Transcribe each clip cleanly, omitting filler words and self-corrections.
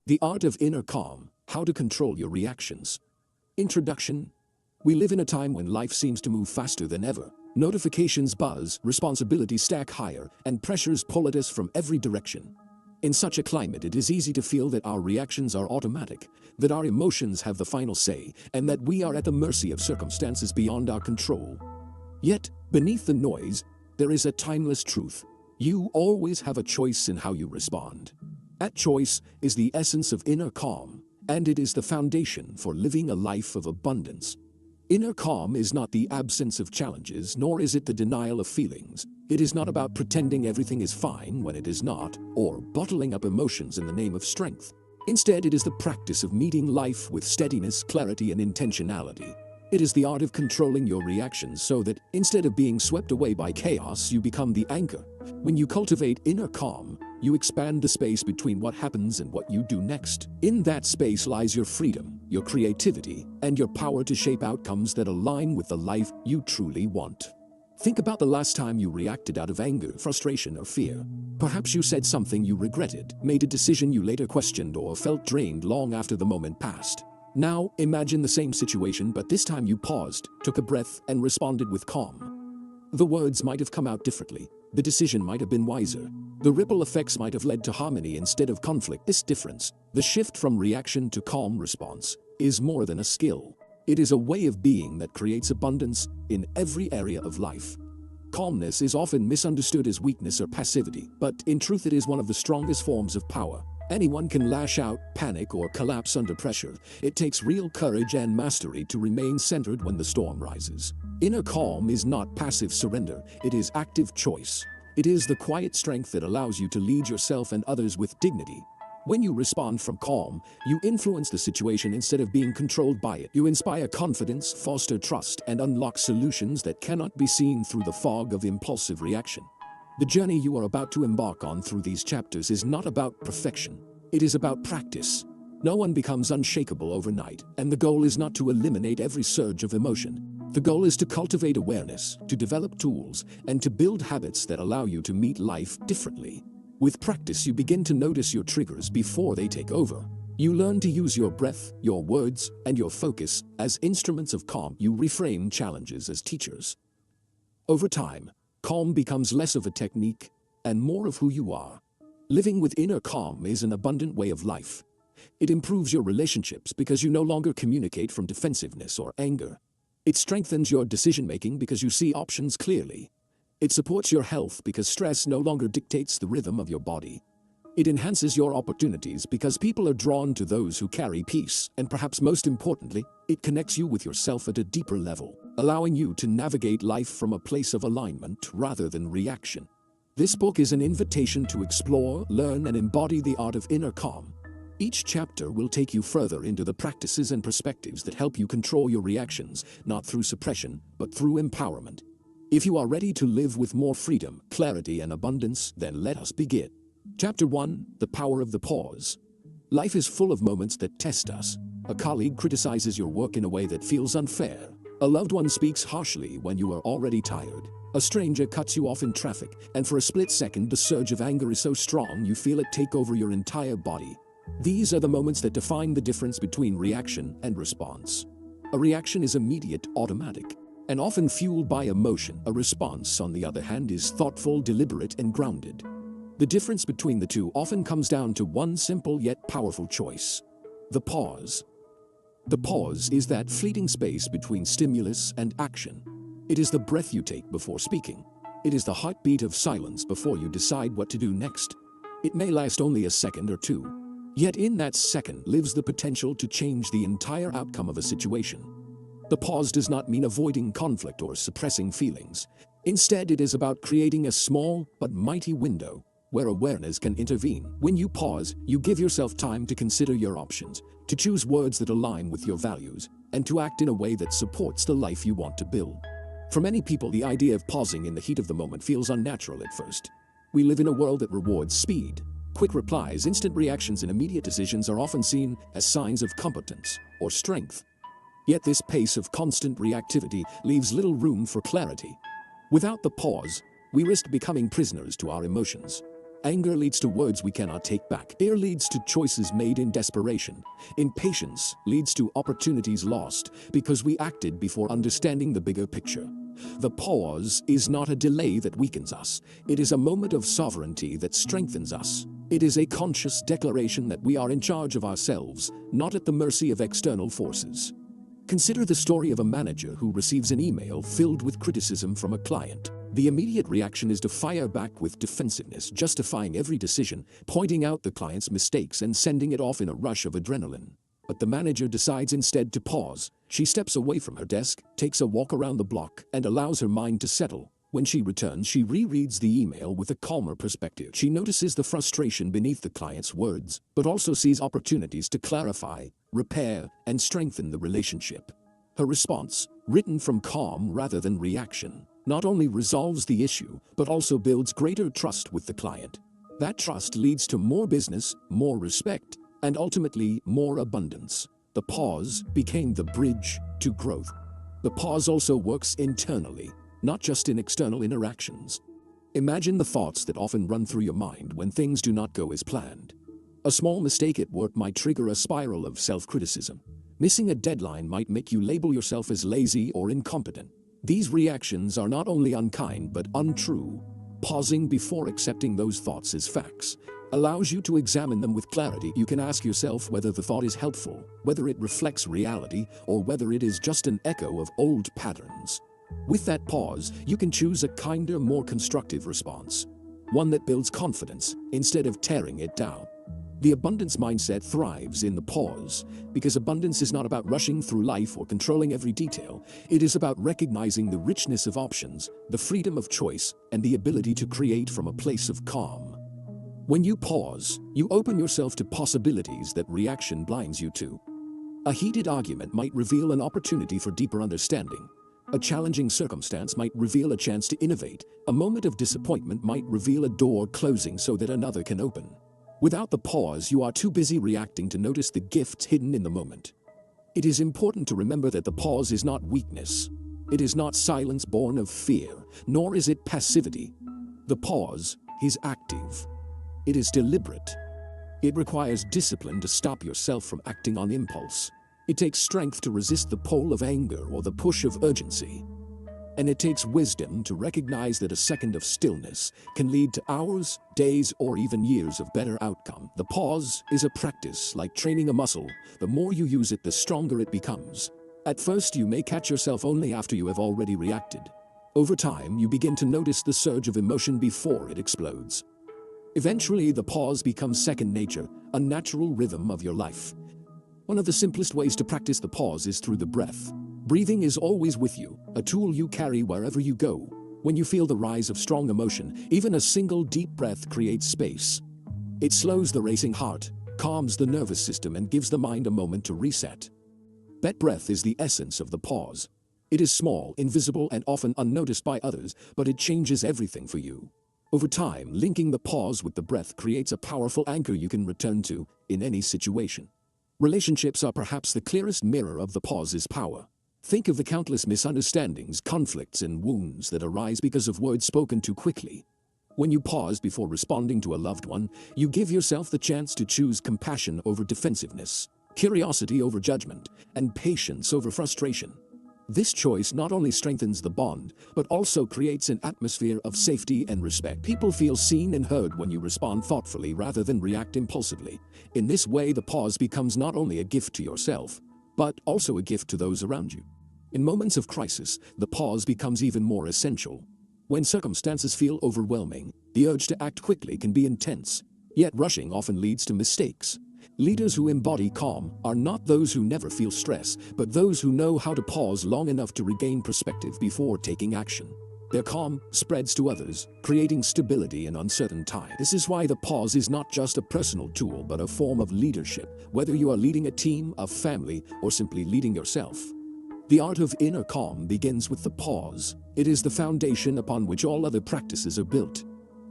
The Art of Inner Calm, How to Control Your Reactions. Introduction. We live in a time when life seems to move faster than ever. Notifications buzz, responsibilities stack higher, and pressures pull at us from every direction. In such a climate, it is easy to feel that our reactions are automatic, that our emotions have the final say, and that we are at the mercy of circumstances beyond our control. Yet, beneath the noise, there is a timeless truth. You always have a choice in how you respond. That choice is the essence of inner calm, and it is the foundation for living a life of abundance. Inner calm is not the absence of challenges, nor is it the denial of feelings. It is not about pretending everything is fine when it is not, or bottling up emotions in the name of strength. Instead, it is the practice of meeting life with steadiness, clarity, and intentionality. It is the art of controlling your reactions so that, instead of being swept away by chaos, you become the anchor. When you cultivate inner calm, you expand the space between what happens and what you do next. In that space lies your freedom, your creativity, and your power to shape outcomes that align with the life you truly want. Think about the last time you reacted out of anger, frustration, or fear. Perhaps you said something you regretted, made a decision you later questioned, or felt drained long after the moment passed. Now, imagine the same situation, but this time you paused, took a breath, and responded with calm. The words might have come out differently. The decision might have been wiser. The ripple effects might have led to harmony instead of conflict. This difference, the shift from reaction to calm response, is more than a skill. It is a way of being that creates abundance in every area of life. Calmness is often misunderstood as weakness or passivity, but in truth it is one of the strongest forms of power. Anyone can lash out, panic, or collapse under pressure. It takes real courage and mastery to remain centered when the storm rises. Inner calm is not passive surrender, it is active choice. It is the quiet strength that allows you to lead yourself and others with dignity. When you respond from calm, you influence the situation instead of being controlled by it. You inspire confidence, foster trust, and unlock solutions that cannot be seen through the fog of impulsive reaction. The journey you are about to embark on through these chapters is not about perfection. It is about practice. No one becomes unshakable overnight, and the goal is not to eliminate every surge of emotion. The goal is to cultivate awareness, to develop tools, and to build habits that allow you to meet life differently. With practice, you begin to notice your triggers before they take over. You learn to use your breath, your words, and your focus as instruments of calm. You reframe challenges as teachers. Over time, calm becomes less of a technique and more of who you are. Living with inner calm is an abundant way of life. It improves your relationships because you no longer communicate from defensiveness or anger. It strengthens your decision-making because you see options clearly. It supports your health because stress no longer dictates the rhythm of your body. It enhances your opportunities because people are drawn to those who carry peace, and perhaps most importantly, it connects you with yourself at a deeper level, allowing you to navigate life from a place of alignment rather than reaction. This book is an invitation to explore, learn, and embody the art of inner calm. Each chapter will take you further into the practices and perspectives that help you control your reactions, not through suppression, but through empowerment. If you are ready to live with more freedom, clarity, and abundance, then let us begin. Chapter 1: The Power of the Pause. Life is full of moments that test us. A colleague criticizes your work in a way that feels unfair. A loved one speaks harshly when you are already tired. A stranger cuts you off in traffic, and for a split second, the surge of anger is so strong you feel it take over your entire body. These are the moments that define the difference between reaction and response. A reaction is immediate, automatic, and often fueled by emotion. A response, on the other hand, is thoughtful, deliberate, and grounded. The difference between the two often comes down to one simple yet powerful choice: the pause. The pause is that fleeting space between stimulus and action. It is the breath you take before speaking. It is the heartbeat of silence before you decide what to do next. It may last only a second or two, yet in that second lives the potential to change the entire outcome of a situation. The pause does not mean avoiding conflict or suppressing feelings. Instead, it is about creating a small but mighty window where awareness can intervene. When you pause, you give yourself time to consider your options, to choose words that align with your values, and to act in a way that supports the life you want to build. For many people, the idea of pausing in the heat of the moment feels unnatural at first. We live in a world that rewards speed. Quick replies, instant reactions, and immediate decisions are often seen as signs of competence or strength. Yet this pace of constant reactivity leaves little room for clarity. Without the pause, we risk becoming prisoners to our emotions. Anger leads to words we cannot take back. Fear leads to choices made in desperation. Impatience leads to opportunities lost because we acted before understanding the bigger picture. The pause is not a delay that weakens us. It is a moment of sovereignty that strengthens us. It is a conscious declaration that we are in charge of ourselves, not at the mercy of external forces. Consider the story of a manager who receives an email filled with criticism from a client. The immediate reaction is to fire back with defensiveness, justifying every decision, pointing out the client's mistakes and sending it off in a rush of adrenaline. But the manager decides instead to pause. She steps away from her desk, takes a walk around the block, and allows her mind to settle. When she returns, she rereads the email with a calmer perspective. She notices the frustration beneath the client's words, but also sees opportunities to clarify, repair, and strengthen the relationship. Her response, written from calm rather than reaction, not only resolves the issue, but also builds greater trust with the client. That trust leads to more business, more respect, and ultimately more abundance. The pause became the bridge to growth. The pause also works internally, not just in external interactions. Imagine the thoughts that often run through your mind when things do not go as planned. A small mistake at work might trigger a spiral of self-criticism. Missing a deadline might make you label yourself as lazy or incompetent. These reactions are not only unkind but untrue. Pausing before accepting those thoughts as facts allows you to examine them with clarity. You can ask yourself whether the thought is helpful, whether it reflects reality, or whether it is just an echo of old patterns. With that pause, you can choose a kinder, more constructive response, one that builds confidence instead of tearing it down. The abundance mindset thrives in the pause, because abundance is not about rushing through life or controlling every detail. It is about recognizing the richness of options, the freedom of choice, and the ability to create from a place of calm. When you pause, you open yourself to possibilities that reaction blinds you to. A heated argument might reveal an opportunity for deeper understanding. A challenging circumstance might reveal a chance to innovate. A moment of disappointment might reveal a door closing so that another can open. Without the pause, you are too busy reacting to notice the gifts hidden in the moment. It is important to remember that the pause is not weakness. It is not silence born of fear, nor is it passivity. The pause is active. It is deliberate. It requires discipline to stop yourself from acting on impulse. It takes strength to resist the pull of anger or the push of urgency. And it takes wisdom to recognize that a second of stillness can lead to hours, days, or even years of better outcome. The pause is a practice like training a muscle. The more you use it, the stronger it becomes. At first, you may catch yourself only after you have already reacted. Over time, you begin to notice the surge of emotion before it explodes. Eventually, the pause becomes second nature, a natural rhythm of your life. One of the simplest ways to practice the pause is through the breath. Breathing is always with you, a tool you carry wherever you go. When you feel the rise of strong emotion, even a single deep breath creates space. It slows the racing heart, calms the nervous system, and gives the mind a moment to reset. That breath is the essence of the pause. It is small, invisible, and often unnoticed by others, but it changes everything for you. Over time, linking the pause with the breath creates a powerful anchor you can return to in any situation. Relationships are perhaps the clearest mirror of the pause's power. Think of the countless misunderstandings, conflicts, and wounds that arise because of words spoken too quickly. When you pause before responding to a loved one, you give yourself the chance to choose compassion over defensiveness, curiosity over judgment, and patience over frustration. This choice not only strengthens the bond, but also creates an atmosphere of safety and respect. People feel seen and heard when you respond thoughtfully rather than react impulsively. In this way, the pause becomes not only a gift to yourself, but also a gift to those around you. In moments of crisis, the pause becomes even more essential. When circumstances feel overwhelming, the urge to act quickly can be intense, yet rushing often leads to mistakes. Leaders who embody calm are not those who never feel stress, but those who know how to pause long enough to regain perspective before taking action. Their calm spreads to others, creating stability in uncertain times. This is why the pause is not just a personal tool, but a form of leadership, whether you are leading a team, a family, or simply leading yourself. The art of inner calm begins with the pause. It is the foundation upon which all other practices are built.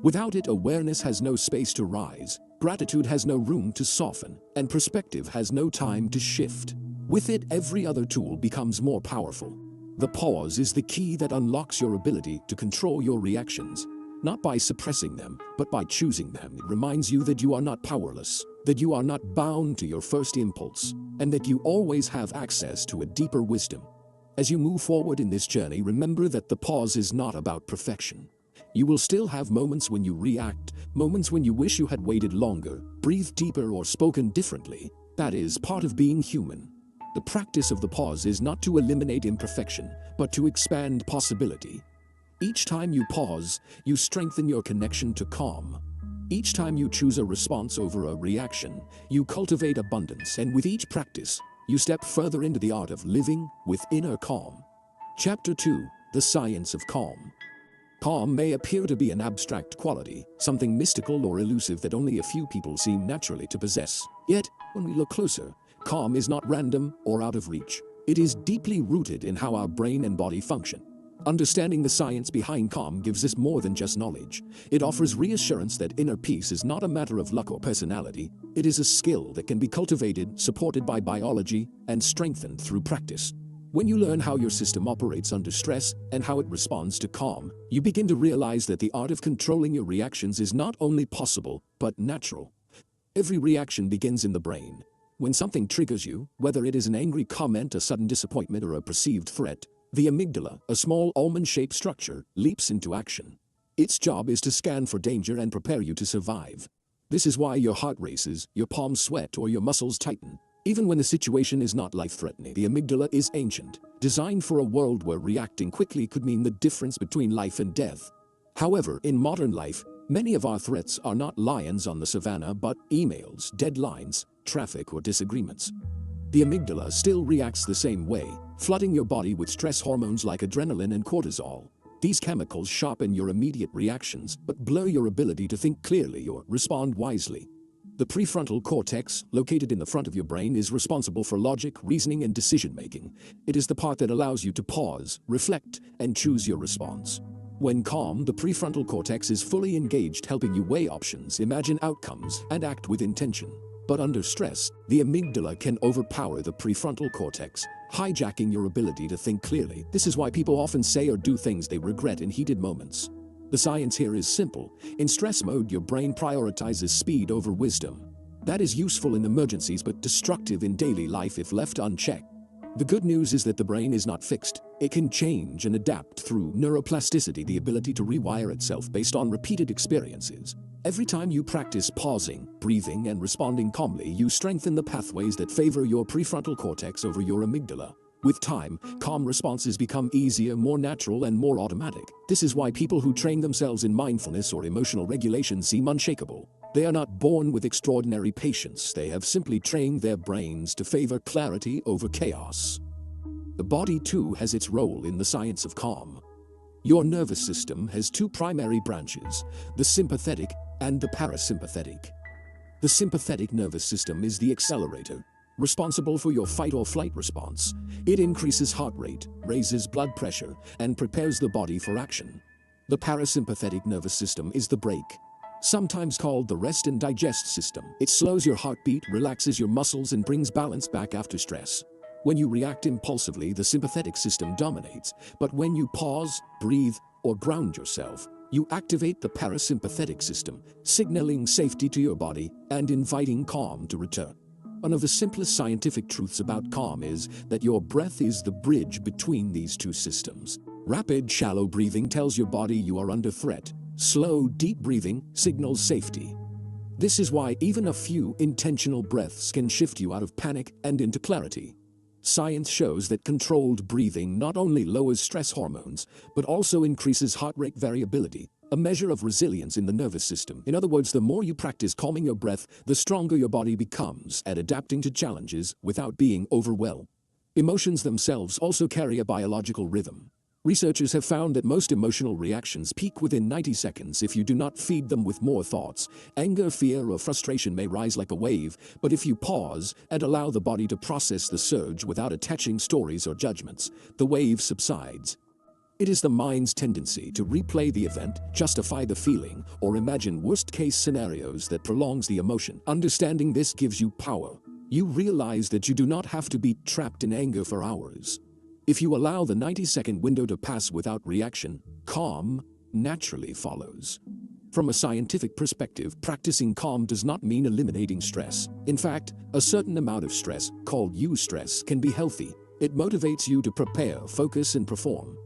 Without it, awareness has no space to rise, gratitude has no room to soften, and perspective has no time to shift. With it, every other tool becomes more powerful. The pause is the key that unlocks your ability to control your reactions. not by suppressing them, but by choosing them. It reminds you that you are not powerless, that you are not bound to your first impulse, and that you always have access to a deeper wisdom. As you move forward in this journey, remember that the pause is not about perfection. You will still have moments when you react, moments when you wish you had waited longer, breathed deeper, or spoken differently. That is part of being human. The practice of the pause is not to eliminate imperfection, but to expand possibility. Each time you pause, you strengthen your connection to calm. Each time you choose a response over a reaction, you cultivate abundance, and with each practice, you step further into the art of living with inner calm. Chapter 2: The Science of Calm. Calm may appear to be an abstract quality, something mystical or elusive that only a few people seem naturally to possess. Yet, when we look closer, calm is not random or out of reach. It is deeply rooted in how our brain and body function. Understanding the science behind calm gives us more than just knowledge. It offers reassurance that inner peace is not a matter of luck or personality. It is a skill that can be cultivated, supported by biology, and strengthened through practice. When you learn how your system operates under stress and how it responds to calm, you begin to realize that the art of controlling your reactions is not only possible, but natural. Every reaction begins in the brain. When something triggers you, whether it is an angry comment, a sudden disappointment, or a perceived threat, the amygdala, a small almond-shaped structure, leaps into action. Its job is to scan for danger and prepare you to survive. This is why your heart races, your palms sweat, or your muscles tighten. Even when the situation is not life-threatening, the amygdala is ancient, designed for a world where reacting quickly could mean the difference between life and death. However, in modern life, many of our threats are not lions on the savannah, but emails, deadlines, traffic, or disagreements. The amygdala still reacts the same way, flooding your body with stress hormones like adrenaline and cortisol. These chemicals sharpen your immediate reactions, but blur your ability to think clearly or respond wisely. The prefrontal cortex, located in the front of your brain, is responsible for logic, reasoning, and decision-making. It is the part that allows you to pause, reflect, and choose your response. When calm, the prefrontal cortex is fully engaged, helping you weigh options, imagine outcomes, and act with intention. But under stress, the amygdala can overpower the prefrontal cortex, hijacking your ability to think clearly. This is why people often say or do things they regret in heated moments. The science here is simple. In stress mode, your brain prioritizes speed over wisdom. That is useful in emergencies, but destructive in daily life if left unchecked. The good news is that the brain is not fixed. It can change and adapt through neuroplasticity, the ability to rewire itself based on repeated experiences. Every time you practice pausing, breathing, and responding calmly, you strengthen the pathways that favor your prefrontal cortex over your amygdala. With time, calm responses become easier, more natural, and more automatic. This is why people who train themselves in mindfulness or emotional regulation seem unshakable. They are not born with extraordinary patience. They have simply trained their brains to favor clarity over chaos. The body, too, has its role in the science of calm. Your nervous system has two primary branches, the sympathetic and the parasympathetic. The sympathetic nervous system is the accelerator, responsible for your fight-or-flight response. It increases heart rate, raises blood pressure, and prepares the body for action. The parasympathetic nervous system is the brake, sometimes called the rest and digest system. It slows your heartbeat, relaxes your muscles, and brings balance back after stress. When you react impulsively, the sympathetic system dominates, but when you pause, breathe, or ground yourself, you activate the parasympathetic system, signaling safety to your body and inviting calm to return. One of the simplest scientific truths about calm is that your breath is the bridge between these two systems. Rapid, shallow breathing tells your body you are under threat. Slow, deep breathing signals safety. This is why even a few intentional breaths can shift you out of panic and into clarity. Science shows that controlled breathing not only lowers stress hormones, but also increases heart rate variability, a measure of resilience in the nervous system. In other words, the more you practice calming your breath, the stronger your body becomes at adapting to challenges without being overwhelmed. Emotions themselves also carry a biological rhythm. Researchers have found that most emotional reactions peak within 90 seconds if you do not feed them with more thoughts. Anger, fear, or frustration may rise like a wave, but if you pause and allow the body to process the surge without attaching stories or judgments, the wave subsides. It is the mind's tendency to replay the event, justify the feeling, or imagine worst-case scenarios that prolongs the emotion. Understanding this gives you power. You realize that you do not have to be trapped in anger for hours. If you allow the 90-second window to pass without reaction, calm naturally follows. From a scientific perspective, practicing calm does not mean eliminating stress. In fact, a certain amount of stress, called eustress, can be healthy. It motivates you to prepare, focus, and perform.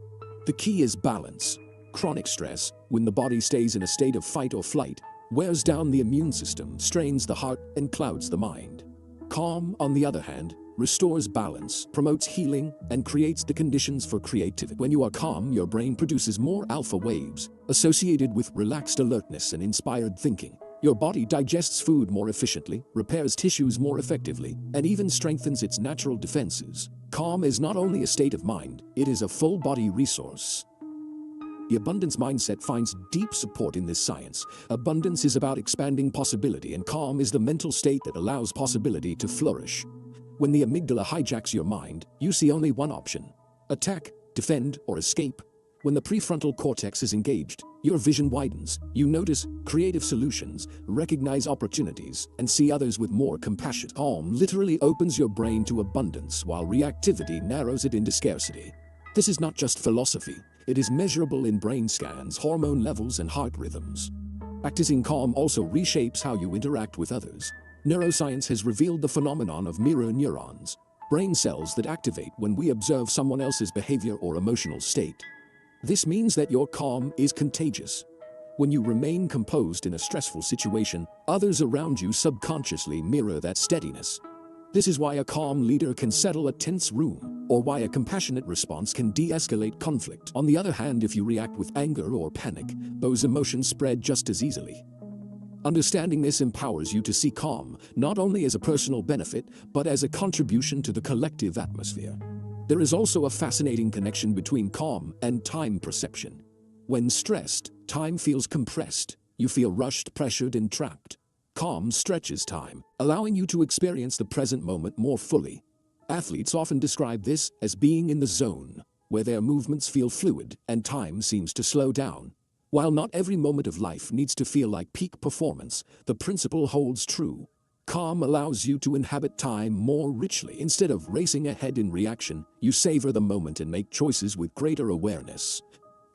The key is balance. Chronic stress, when the body stays in a state of fight or flight, wears down the immune system, strains the heart, and clouds the mind. Calm, on the other hand, restores balance, promotes healing, and creates the conditions for creativity. When you are calm, your brain produces more alpha waves, associated with relaxed alertness and inspired thinking. Your body digests food more efficiently, repairs tissues more effectively, and even strengthens its natural defenses. Calm is not only a state of mind, it is a full-body resource. The abundance mindset finds deep support in this science. Abundance is about expanding possibility, and calm is the mental state that allows possibility to flourish. When the amygdala hijacks your mind, you see only one option: attack, defend, or escape. When the prefrontal cortex is engaged, your vision widens. You notice creative solutions, recognize opportunities, and see others with more compassion. Calm literally opens your brain to abundance, while reactivity narrows it into scarcity. This is not just philosophy. It is measurable in brain scans, hormone levels, and heart rhythms. Practicing calm also reshapes how you interact with others. Neuroscience has revealed the phenomenon of mirror neurons, brain cells that activate when we observe someone else's behavior or emotional state. This means that your calm is contagious. When you remain composed in a stressful situation, others around you subconsciously mirror that steadiness. This is why a calm leader can settle a tense room, or why a compassionate response can de-escalate conflict. On the other hand, if you react with anger or panic, those emotions spread just as easily. Understanding this empowers you to see calm, not only as a personal benefit, but as a contribution to the collective atmosphere. There is also a fascinating connection between calm and time perception. When stressed, time feels compressed. You feel rushed, pressured, and trapped. Calm stretches time, allowing you to experience the present moment more fully. Athletes often describe this as being in the zone, where their movements feel fluid and time seems to slow down. While not every moment of life needs to feel like peak performance, the principle holds true. Calm allows you to inhabit time more richly. Instead of racing ahead in reaction, you savor the moment and make choices with greater awareness.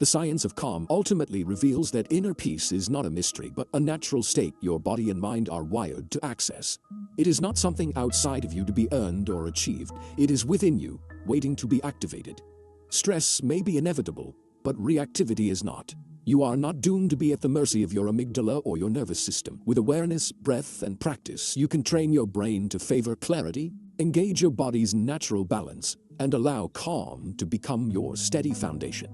The science of calm ultimately reveals that inner peace is not a mystery, but a natural state your body and mind are wired to access. It is not something outside of you to be earned or achieved. It is within you, waiting to be activated. Stress may be inevitable, but reactivity is not. You are not doomed to be at the mercy of your amygdala or your nervous system. With awareness, breath, and practice, you can train your brain to favor clarity, engage your body's natural balance, and allow calm to become your steady foundation.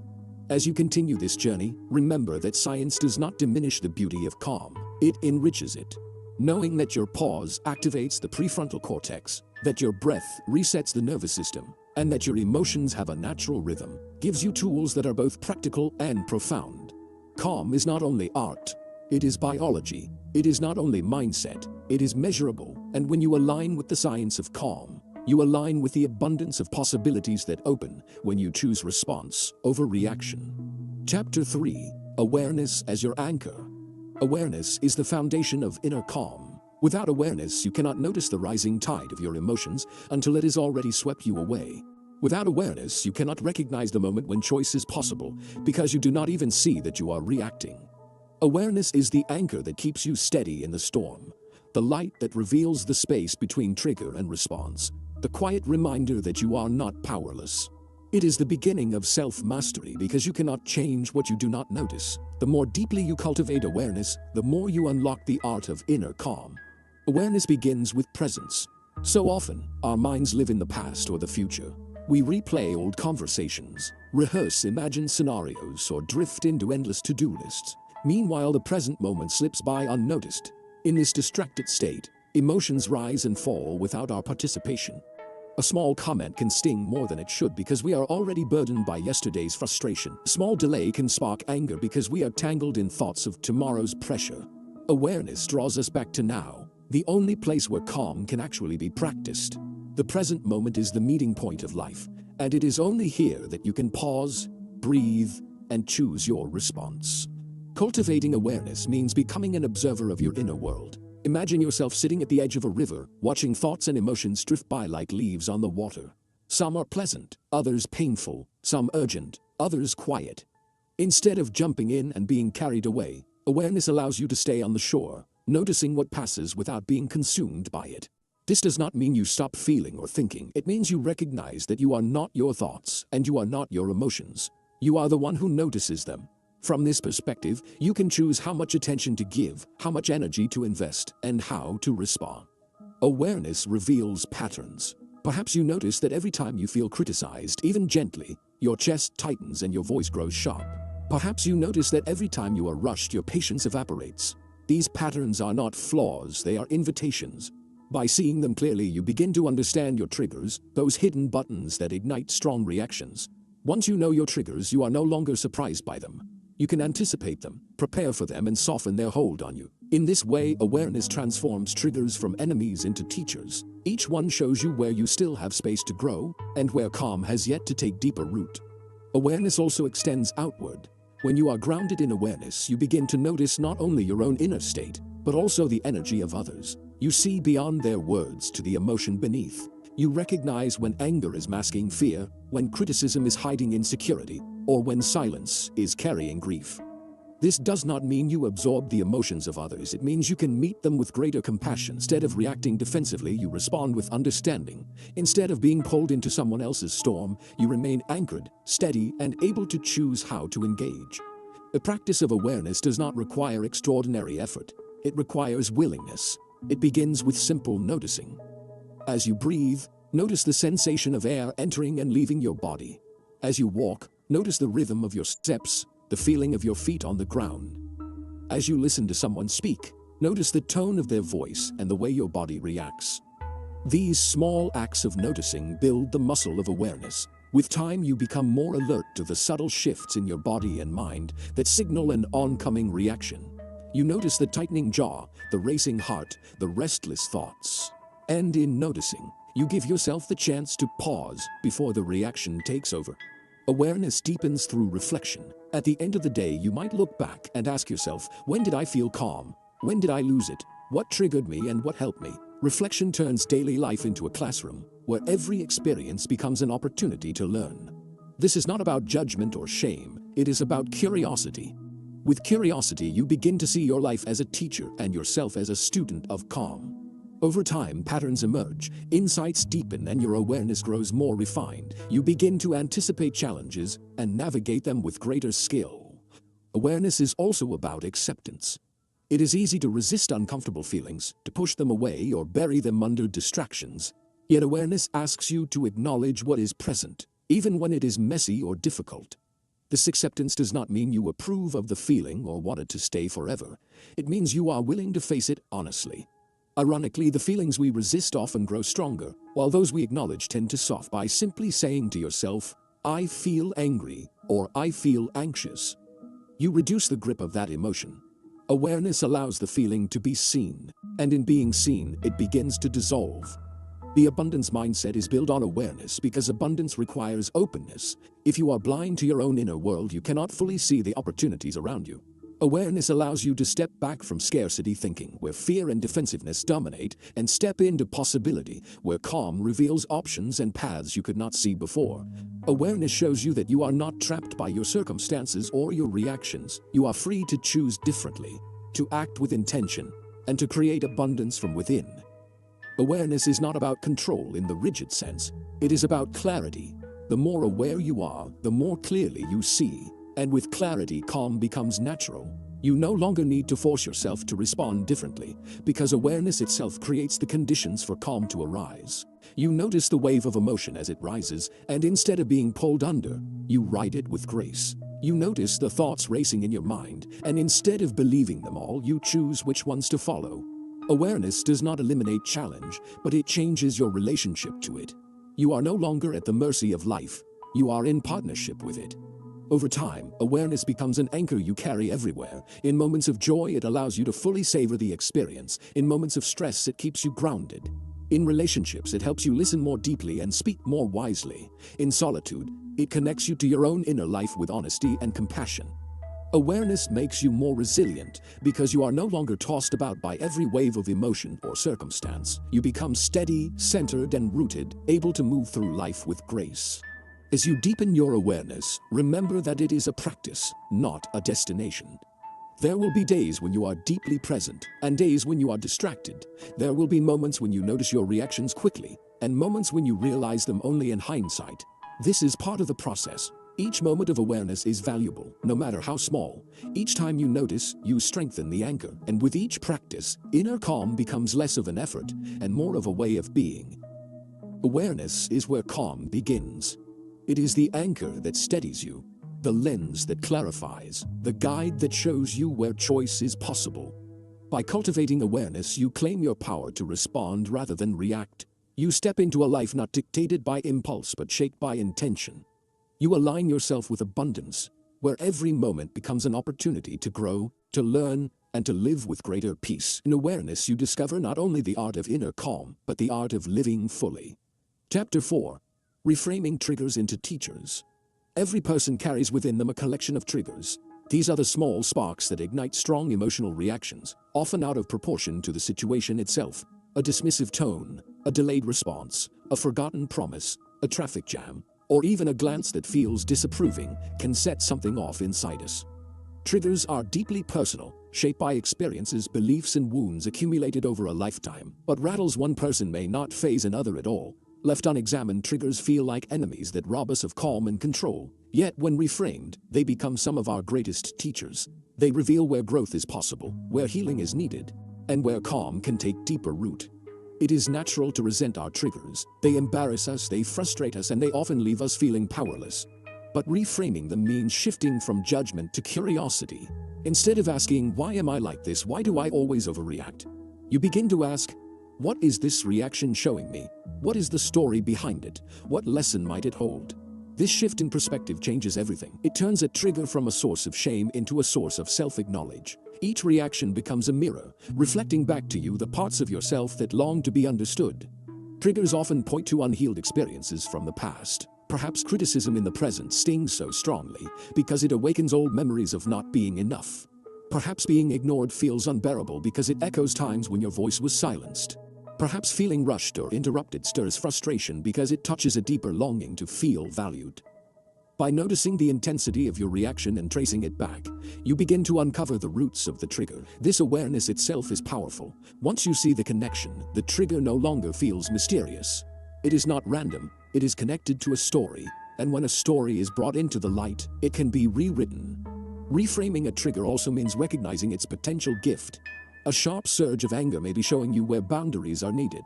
As you continue this journey, remember that science does not diminish the beauty of calm, it enriches it. Knowing that your pause activates the prefrontal cortex, that your breath resets the nervous system, and that your emotions have a natural rhythm, gives you tools that are both practical and profound. Calm is not only art, it is biology. It is not only mindset, it is measurable. And when you align with the science of calm, you align with the abundance of possibilities that open when you choose response over reaction. Chapter 3: Awareness as your anchor. Awareness is the foundation of inner calm. Without awareness, you cannot notice the rising tide of your emotions until it has already swept you away. Without awareness, you cannot recognize the moment when choice is possible, because you do not even see that you are reacting. Awareness is the anchor that keeps you steady in the storm, the light that reveals the space between trigger and response, the quiet reminder that you are not powerless. It is the beginning of self-mastery, because you cannot change what you do not notice. The more deeply you cultivate awareness, the more you unlock the art of inner calm. Awareness begins with presence. So often, our minds live in the past or the future. We replay old conversations, rehearse imagined scenarios, or drift into endless to-do lists. Meanwhile, the present moment slips by unnoticed. In this distracted state, emotions rise and fall without our participation. A small comment can sting more than it should because we are already burdened by yesterday's frustration. A small delay can spark anger because we are tangled in thoughts of tomorrow's pressure. Awareness draws us back to now, the only place where calm can actually be practiced. The present moment is the meeting point of life, and it is only here that you can pause, breathe, and choose your response. Cultivating awareness means becoming an observer of your inner world. Imagine yourself sitting at the edge of a river, watching thoughts and emotions drift by like leaves on the water. Some are pleasant, others painful, some urgent, others quiet. Instead of jumping in and being carried away, awareness allows you to stay on the shore, noticing what passes without being consumed by it. This does not mean you stop feeling or thinking. It means you recognize that you are not your thoughts and you are not your emotions. You are the one who notices them. From this perspective, you can choose how much attention to give, how much energy to invest, and how to respond. Awareness reveals patterns. Perhaps you notice that every time you feel criticized, even gently, your chest tightens and your voice grows sharp. Perhaps you notice that every time you are rushed, your patience evaporates. These patterns are not flaws, they are invitations. By seeing them clearly, you begin to understand your triggers, those hidden buttons that ignite strong reactions. Once you know your triggers, you are no longer surprised by them. You can anticipate them, prepare for them, and soften their hold on you. In this way, awareness transforms triggers from enemies into teachers. Each one shows you where you still have space to grow and where calm has yet to take deeper root. Awareness also extends outward. When you are grounded in awareness, you begin to notice not only your own inner state, but also the energy of others. You see beyond their words to the emotion beneath. You recognize when anger is masking fear, when criticism is hiding insecurity, or when silence is carrying grief. This does not mean you absorb the emotions of others. It means you can meet them with greater compassion. Instead of reacting defensively, you respond with understanding. Instead of being pulled into someone else's storm, you remain anchored, steady, and able to choose how to engage. The practice of awareness does not require extraordinary effort. It requires willingness. It begins with simple noticing. As you breathe, notice the sensation of air entering and leaving your body. As you walk, notice the rhythm of your steps, the feeling of your feet on the ground. As you listen to someone speak, notice the tone of their voice and the way your body reacts. These small acts of noticing build the muscle of awareness. With time, you become more alert to the subtle shifts in your body and mind that signal an oncoming reaction. You notice the tightening jaw, the racing heart, the restless thoughts. And in noticing, you give yourself the chance to pause before the reaction takes over. Awareness deepens through reflection. At the end of the day, you might look back and ask yourself, when did I feel calm? When did I lose it? What triggered me and what helped me? Reflection turns daily life into a classroom, where every experience becomes an opportunity to learn. This is not about judgment or shame, it is about curiosity. With curiosity, you begin to see your life as a teacher and yourself as a student of calm. Over time, patterns emerge, insights deepen, and your awareness grows more refined. You begin to anticipate challenges and navigate them with greater skill. Awareness is also about acceptance. It is easy to resist uncomfortable feelings, to push them away or bury them under distractions. Yet awareness asks you to acknowledge what is present, even when it is messy or difficult. This acceptance does not mean you approve of the feeling or want it to stay forever. It means you are willing to face it honestly. Ironically, the feelings we resist often grow stronger, while those we acknowledge tend to soften. By simply saying to yourself, I feel angry, or I feel anxious, you reduce the grip of that emotion. Awareness allows the feeling to be seen, and in being seen, it begins to dissolve. The abundance mindset is built on awareness because abundance requires openness. If you are blind to your own inner world, you cannot fully see the opportunities around you. Awareness allows you to step back from scarcity thinking, where fear and defensiveness dominate, and step into possibility, where calm reveals options and paths you could not see before. Awareness shows you that you are not trapped by your circumstances or your reactions. You are free to choose differently, to act with intention, and to create abundance from within. Awareness is not about control in the rigid sense. It is about clarity. The more aware you are, the more clearly you see. And with clarity, calm becomes natural. You no longer need to force yourself to respond differently, because awareness itself creates the conditions for calm to arise. You notice the wave of emotion as it rises, and instead of being pulled under, you ride it with grace. You notice the thoughts racing in your mind, and instead of believing them all, you choose which ones to follow. Awareness does not eliminate challenge, but it changes your relationship to it. You are no longer at the mercy of life. You are in partnership with it. Over time, awareness becomes an anchor you carry everywhere. In moments of joy, it allows you to fully savor the experience. In moments of stress, it keeps you grounded. In relationships, it helps you listen more deeply and speak more wisely. In solitude, it connects you to your own inner life with honesty and compassion. Awareness makes you more resilient because you are no longer tossed about by every wave of emotion or circumstance. You become steady, centered, and rooted, able to move through life with grace. As you deepen your awareness, remember that it is a practice, not a destination. There will be days when you are deeply present, and days when you are distracted. There will be moments when you notice your reactions quickly, and moments when you realize them only in hindsight. This is part of the process. Each moment of awareness is valuable, no matter how small. Each time you notice, you strengthen the anchor, and with each practice, inner calm becomes less of an effort and more of a way of being. Awareness is where calm begins. It is the anchor that steadies you, the lens that clarifies, the guide that shows you where choice is possible. By cultivating awareness, you claim your power to respond rather than react. You step into a life not dictated by impulse but shaped by intention. You align yourself with abundance, where every moment becomes an opportunity to grow, to learn, and to live with greater peace. In awareness, you discover not only the art of inner calm, but the art of living fully. Chapter 4. Reframing triggers into teachers. Every person carries within them a collection of triggers. These are the small sparks that ignite strong emotional reactions, often out of proportion to the situation itself. A dismissive tone, a delayed response, a forgotten promise, a traffic jam, or even a glance that feels disapproving can set something off inside us. Triggers are deeply personal, shaped by experiences, beliefs, and wounds accumulated over a lifetime. What rattles one person may not faze another at all. Left unexamined, triggers feel like enemies that rob us of calm and control. Yet, when reframed, they become some of our greatest teachers. They reveal where growth is possible, where healing is needed, and where calm can take deeper root. It is natural to resent our triggers. They embarrass us, they frustrate us, and they often leave us feeling powerless. But reframing them means shifting from judgment to curiosity. Instead of asking, "Why am I like this? Why do I always overreact?" you begin to ask, "What is this reaction showing me? What is the story behind it? What lesson might it hold?" This shift in perspective changes everything. It turns a trigger from a source of shame into a source of self-acknowledge. Each reaction becomes a mirror, reflecting back to you the parts of yourself that long to be understood. Triggers often point to unhealed experiences from the past. Perhaps criticism in the present stings so strongly because it awakens old memories of not being enough. Perhaps being ignored feels unbearable because it echoes times when your voice was silenced. Perhaps feeling rushed or interrupted stirs frustration because it touches a deeper longing to feel valued. By noticing the intensity of your reaction and tracing it back, you begin to uncover the roots of the trigger. This awareness itself is powerful. Once you see the connection, the trigger no longer feels mysterious. It is not random, it is connected to a story, and when a story is brought into the light, it can be rewritten. Reframing a trigger also means recognizing its potential gift. A sharp surge of anger may be showing you where boundaries are needed.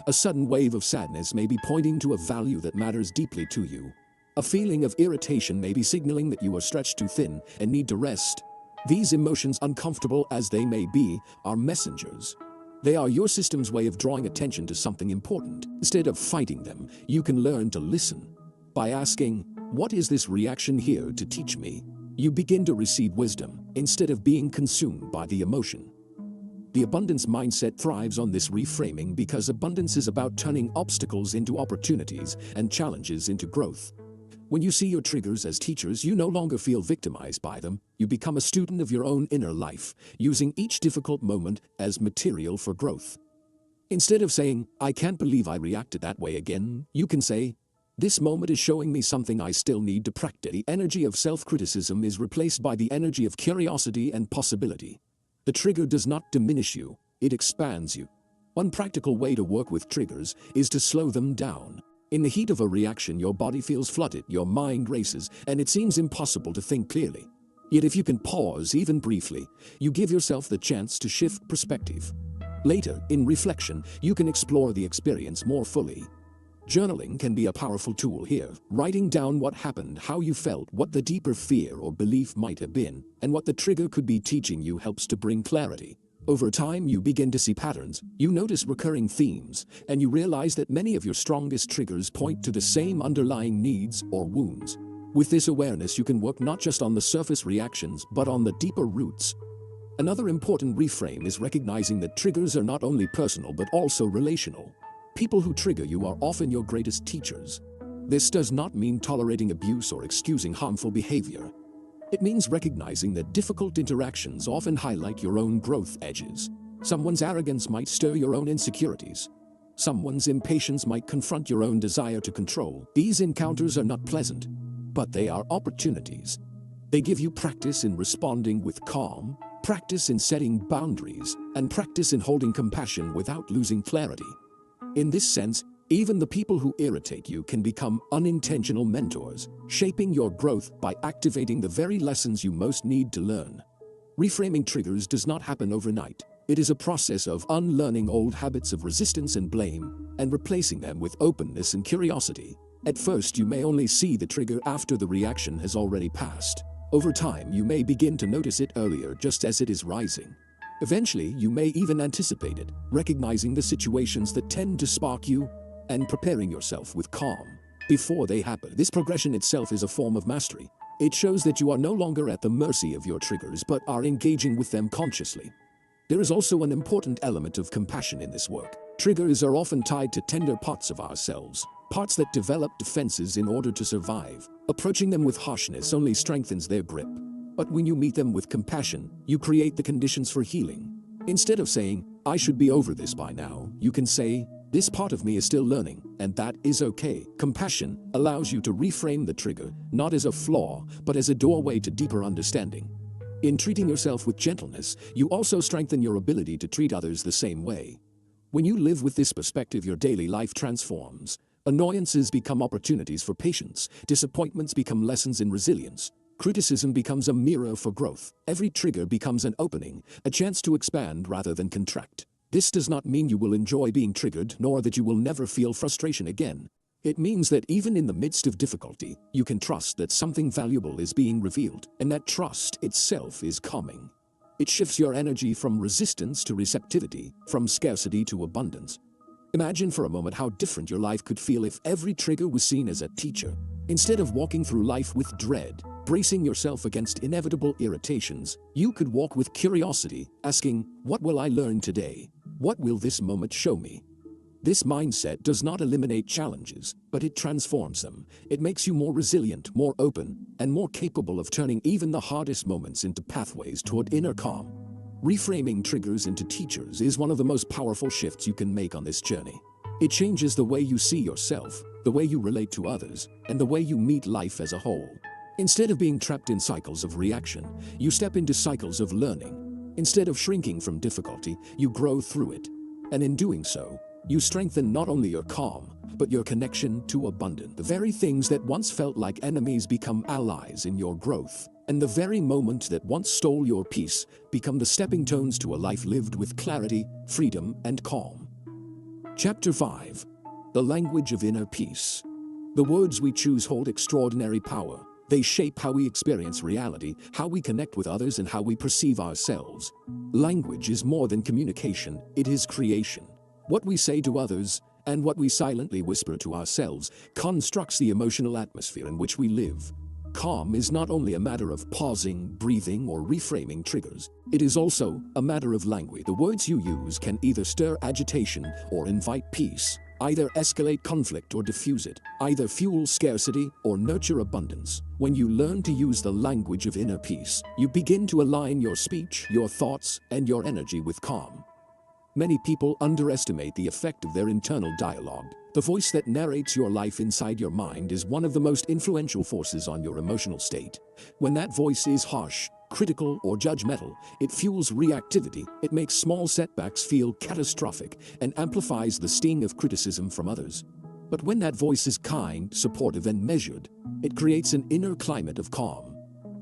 A sudden wave of sadness may be pointing to a value that matters deeply to you. A feeling of irritation may be signaling that you are stretched too thin and need to rest. These emotions, uncomfortable as they may be, are messengers. They are your system's way of drawing attention to something important. Instead of fighting them, you can learn to listen. By asking, "What is this reaction here to teach me?" you begin to receive wisdom instead of being consumed by the emotion. The abundance mindset thrives on this reframing because abundance is about turning obstacles into opportunities and challenges into growth. When you see your triggers as teachers, you no longer feel victimized by them. You become a student of your own inner life, using each difficult moment as material for growth. Instead of saying, "I can't believe I reacted that way again," you can say, "This moment is showing me something I still need to practice." The energy of self-criticism is replaced by the energy of curiosity and possibility. The trigger does not diminish you, it expands you. One practical way to work with triggers is to slow them down. In the heat of a reaction, your body feels flooded, your mind races, and it seems impossible to think clearly. Yet if you can pause even briefly, you give yourself the chance to shift perspective. Later, in reflection, you can explore the experience more fully. Journaling can be a powerful tool here. Writing down what happened, how you felt, what the deeper fear or belief might have been, and what the trigger could be teaching you helps to bring clarity. Over time, you begin to see patterns, you notice recurring themes, and you realize that many of your strongest triggers point to the same underlying needs or wounds. With this awareness, you can work not just on the surface reactions, but on the deeper roots. Another important reframe is recognizing that triggers are not only personal but also relational. People who trigger you are often your greatest teachers. This does not mean tolerating abuse or excusing harmful behavior. It means recognizing that difficult interactions often highlight your own growth edges. Someone's arrogance might stir your own insecurities. Someone's impatience might confront your own desire to control. These encounters are not pleasant, but they are opportunities. They give you practice in responding with calm, practice in setting boundaries, and practice in holding compassion without losing clarity. In this sense, even the people who irritate you can become unintentional mentors, shaping your growth by activating the very lessons you most need to learn. Reframing triggers does not happen overnight. It is a process of unlearning old habits of resistance and blame, and replacing them with openness and curiosity. At first, you may only see the trigger after the reaction has already passed. Over time, you may begin to notice it earlier, just as it is rising. Eventually, you may even anticipate it, recognizing the situations that tend to spark you, and preparing yourself with calm before they happen. This progression itself is a form of mastery. It shows that you are no longer at the mercy of your triggers, but are engaging with them consciously. There is also an important element of compassion in this work. Triggers are often tied to tender parts of ourselves, parts that develop defenses in order to survive. Approaching them with harshness only strengthens their grip. But when you meet them with compassion, you create the conditions for healing. Instead of saying, "I should be over this by now," you can say, "This part of me is still learning, and that is okay." Compassion allows you to reframe the trigger, not as a flaw, but as a doorway to deeper understanding. In treating yourself with gentleness, you also strengthen your ability to treat others the same way. When you live with this perspective, your daily life transforms. Annoyances become opportunities for patience, disappointments become lessons in resilience, criticism becomes a mirror for growth. Every trigger becomes an opening, a chance to expand rather than contract. This does not mean you will enjoy being triggered, nor that you will never feel frustration again. It means that even in the midst of difficulty, you can trust that something valuable is being revealed, and that trust itself is calming. It shifts your energy from resistance to receptivity, from scarcity to abundance. Imagine for a moment how different your life could feel if every trigger was seen as a teacher. Instead of walking through life with dread, bracing yourself against inevitable irritations, you could walk with curiosity, asking, "What will I learn today? What will this moment show me?" This mindset does not eliminate challenges, but it transforms them. It makes you more resilient, more open, and more capable of turning even the hardest moments into pathways toward inner calm. Reframing triggers into teachers is one of the most powerful shifts you can make on this journey. It changes the way you see yourself, the way you relate to others, and the way you meet life as a whole. Instead of being trapped in cycles of reaction, you step into cycles of learning. Instead of shrinking from difficulty, you grow through it. And in doing so, you strengthen not only your calm, but your connection to abundance. The very things that once felt like enemies become allies in your growth, and the very moments that once stole your peace become the stepping stones to a life lived with clarity, freedom, and calm. Chapter 5. The Language of Inner Peace. The words we choose hold extraordinary power. They shape how we experience reality, how we connect with others, and how we perceive ourselves. Language is more than communication, it is creation. What we say to others, and what we silently whisper to ourselves, constructs the emotional atmosphere in which we live. Calm is not only a matter of pausing, breathing, or reframing triggers. It is also a matter of language. The words you use can either stir agitation or invite peace, either escalate conflict or diffuse it, either fuel scarcity or nurture abundance. When you learn to use the language of inner peace, you begin to align your speech, your thoughts, and your energy with calm. Many people underestimate the effect of their internal dialogue. The voice that narrates your life inside your mind is one of the most influential forces on your emotional state. When that voice is harsh, critical, or judgmental, it fuels reactivity. It makes small setbacks feel catastrophic and amplifies the sting of criticism from others. But when that voice is kind, supportive, and measured, it creates an inner climate of calm.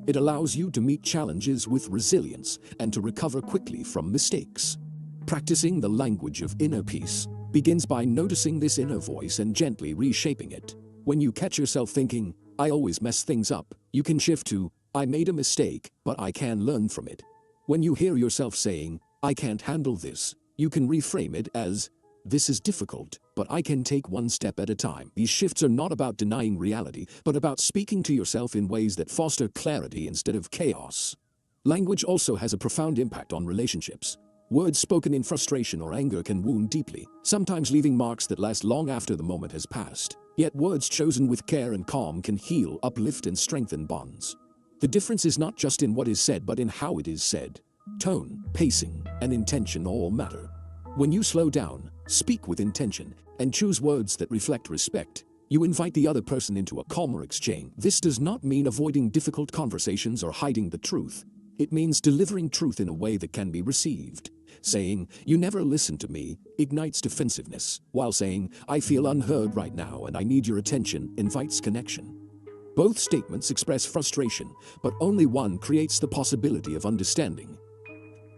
It allows you to meet challenges with resilience and to recover quickly from mistakes. Practicing the language of inner peace begins by noticing this inner voice and gently reshaping it. When you catch yourself thinking, "I always mess things up," you can shift to, "I made a mistake, but I can learn from it." When you hear yourself saying, "I can't handle this," you can reframe it as, "This is difficult, but I can take one step at a time." These shifts are not about denying reality, but about speaking to yourself in ways that foster clarity instead of chaos. Language also has a profound impact on relationships. Words spoken in frustration or anger can wound deeply, sometimes leaving marks that last long after the moment has passed. Yet words chosen with care and calm can heal, uplift, and strengthen bonds. The difference is not just in what is said, but in how it is said. Tone, pacing, and intention all matter. When you slow down, Speak with intention and choose words that reflect respect. You invite the other person into a calmer exchange. This does not mean avoiding difficult conversations or hiding the truth. It means delivering truth in a way that can be received. Saying, "You never listen to me," ignites defensiveness, while saying, "I feel unheard right now and I need your attention," invites connection. Both statements express frustration, but only one creates the possibility of understanding.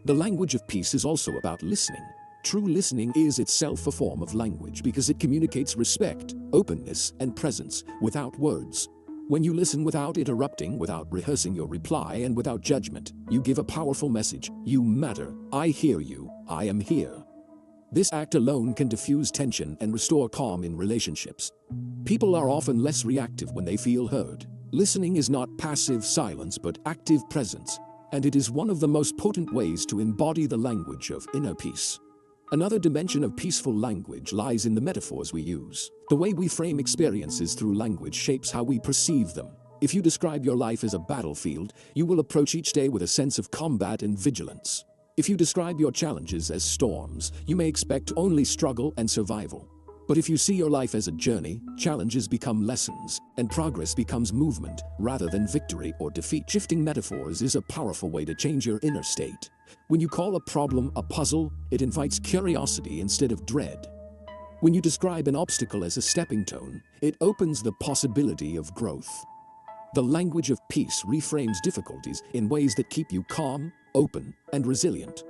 The language of peace is also about listening. True listening is itself a form of language because it communicates respect, openness, and presence without words. When you listen without interrupting, without rehearsing your reply, and without judgment, you give a powerful message. You matter. I hear you. I am here. This act alone can diffuse tension and restore calm in relationships. People are often less reactive when they feel heard. Listening is not passive silence but active presence, and it is one of the most potent ways to embody the language of inner peace. Another dimension of peaceful language lies in the metaphors we use. The way we frame experiences through language shapes how we perceive them. If you describe your life as a battlefield, you will approach each day with a sense of combat and vigilance. If you describe your challenges as storms, you may expect only struggle and survival. But if you see your life as a journey, challenges become lessons, and progress becomes movement rather than victory or defeat. Shifting metaphors is a powerful way to change your inner state. When you call a problem a puzzle, it invites curiosity instead of dread. When you describe an obstacle as a stepping stone, it opens the possibility of growth. The language of peace reframes difficulties in ways that keep you calm, open, and resilient.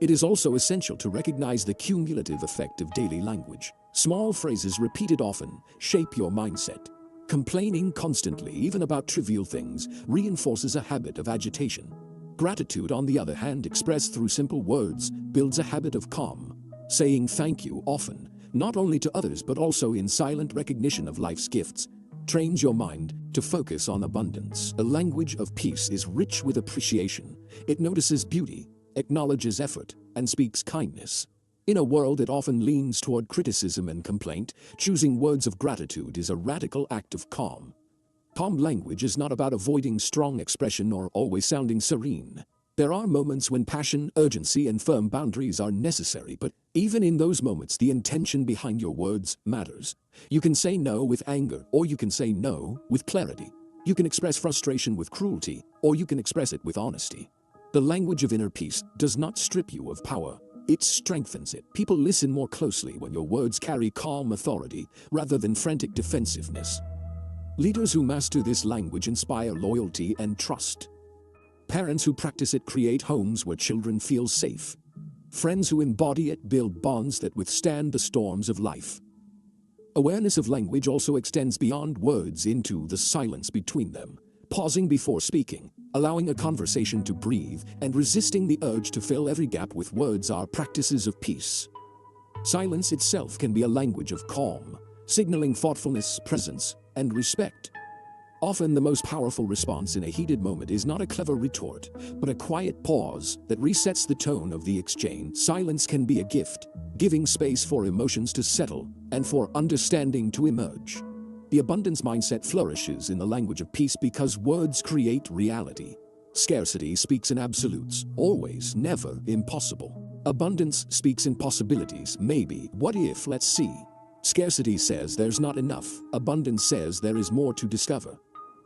It is also essential to recognize the cumulative effect of daily language. Small phrases repeated often shape your mindset. Complaining constantly, even about trivial things, reinforces a habit of agitation. Gratitude, on the other hand, expressed through simple words, builds a habit of calm. Saying thank you often, not only to others but also in silent recognition of life's gifts, trains your mind to focus on abundance. The language of peace is rich with appreciation. It notices beauty, acknowledges effort, and speaks kindness. In a world that often leans toward criticism and complaint, choosing words of gratitude is a radical act of calm. Calm language is not about avoiding strong expression or always sounding serene. There are moments when passion, urgency, and firm boundaries are necessary, but even in those moments, the intention behind your words matters. You can say no with anger, or you can say no with clarity. You can express frustration with cruelty, or you can express it with honesty. The language of inner peace does not strip you of power. It strengthens it. People listen more closely when your words carry calm authority rather than frantic defensiveness. Leaders who master this language inspire loyalty and trust. Parents who practice it create homes where children feel safe. Friends who embody it build bonds that withstand the storms of life. Awareness of language also extends beyond words into the silence between them. Pausing before speaking, allowing a conversation to breathe, and resisting the urge to fill every gap with words are practices of peace. Silence itself can be a language of calm, signaling thoughtfulness, presence, and respect. Often the most powerful response in a heated moment is not a clever retort, but a quiet pause that resets the tone of the exchange. Silence can be a gift, giving space for emotions to settle and for understanding to emerge. The abundance mindset flourishes in the language of peace because words create reality. Scarcity speaks in absolutes, always, never, impossible. Abundance speaks in possibilities, maybe, what if, let's see. Scarcity says there's not enough. Abundance says there is more to discover.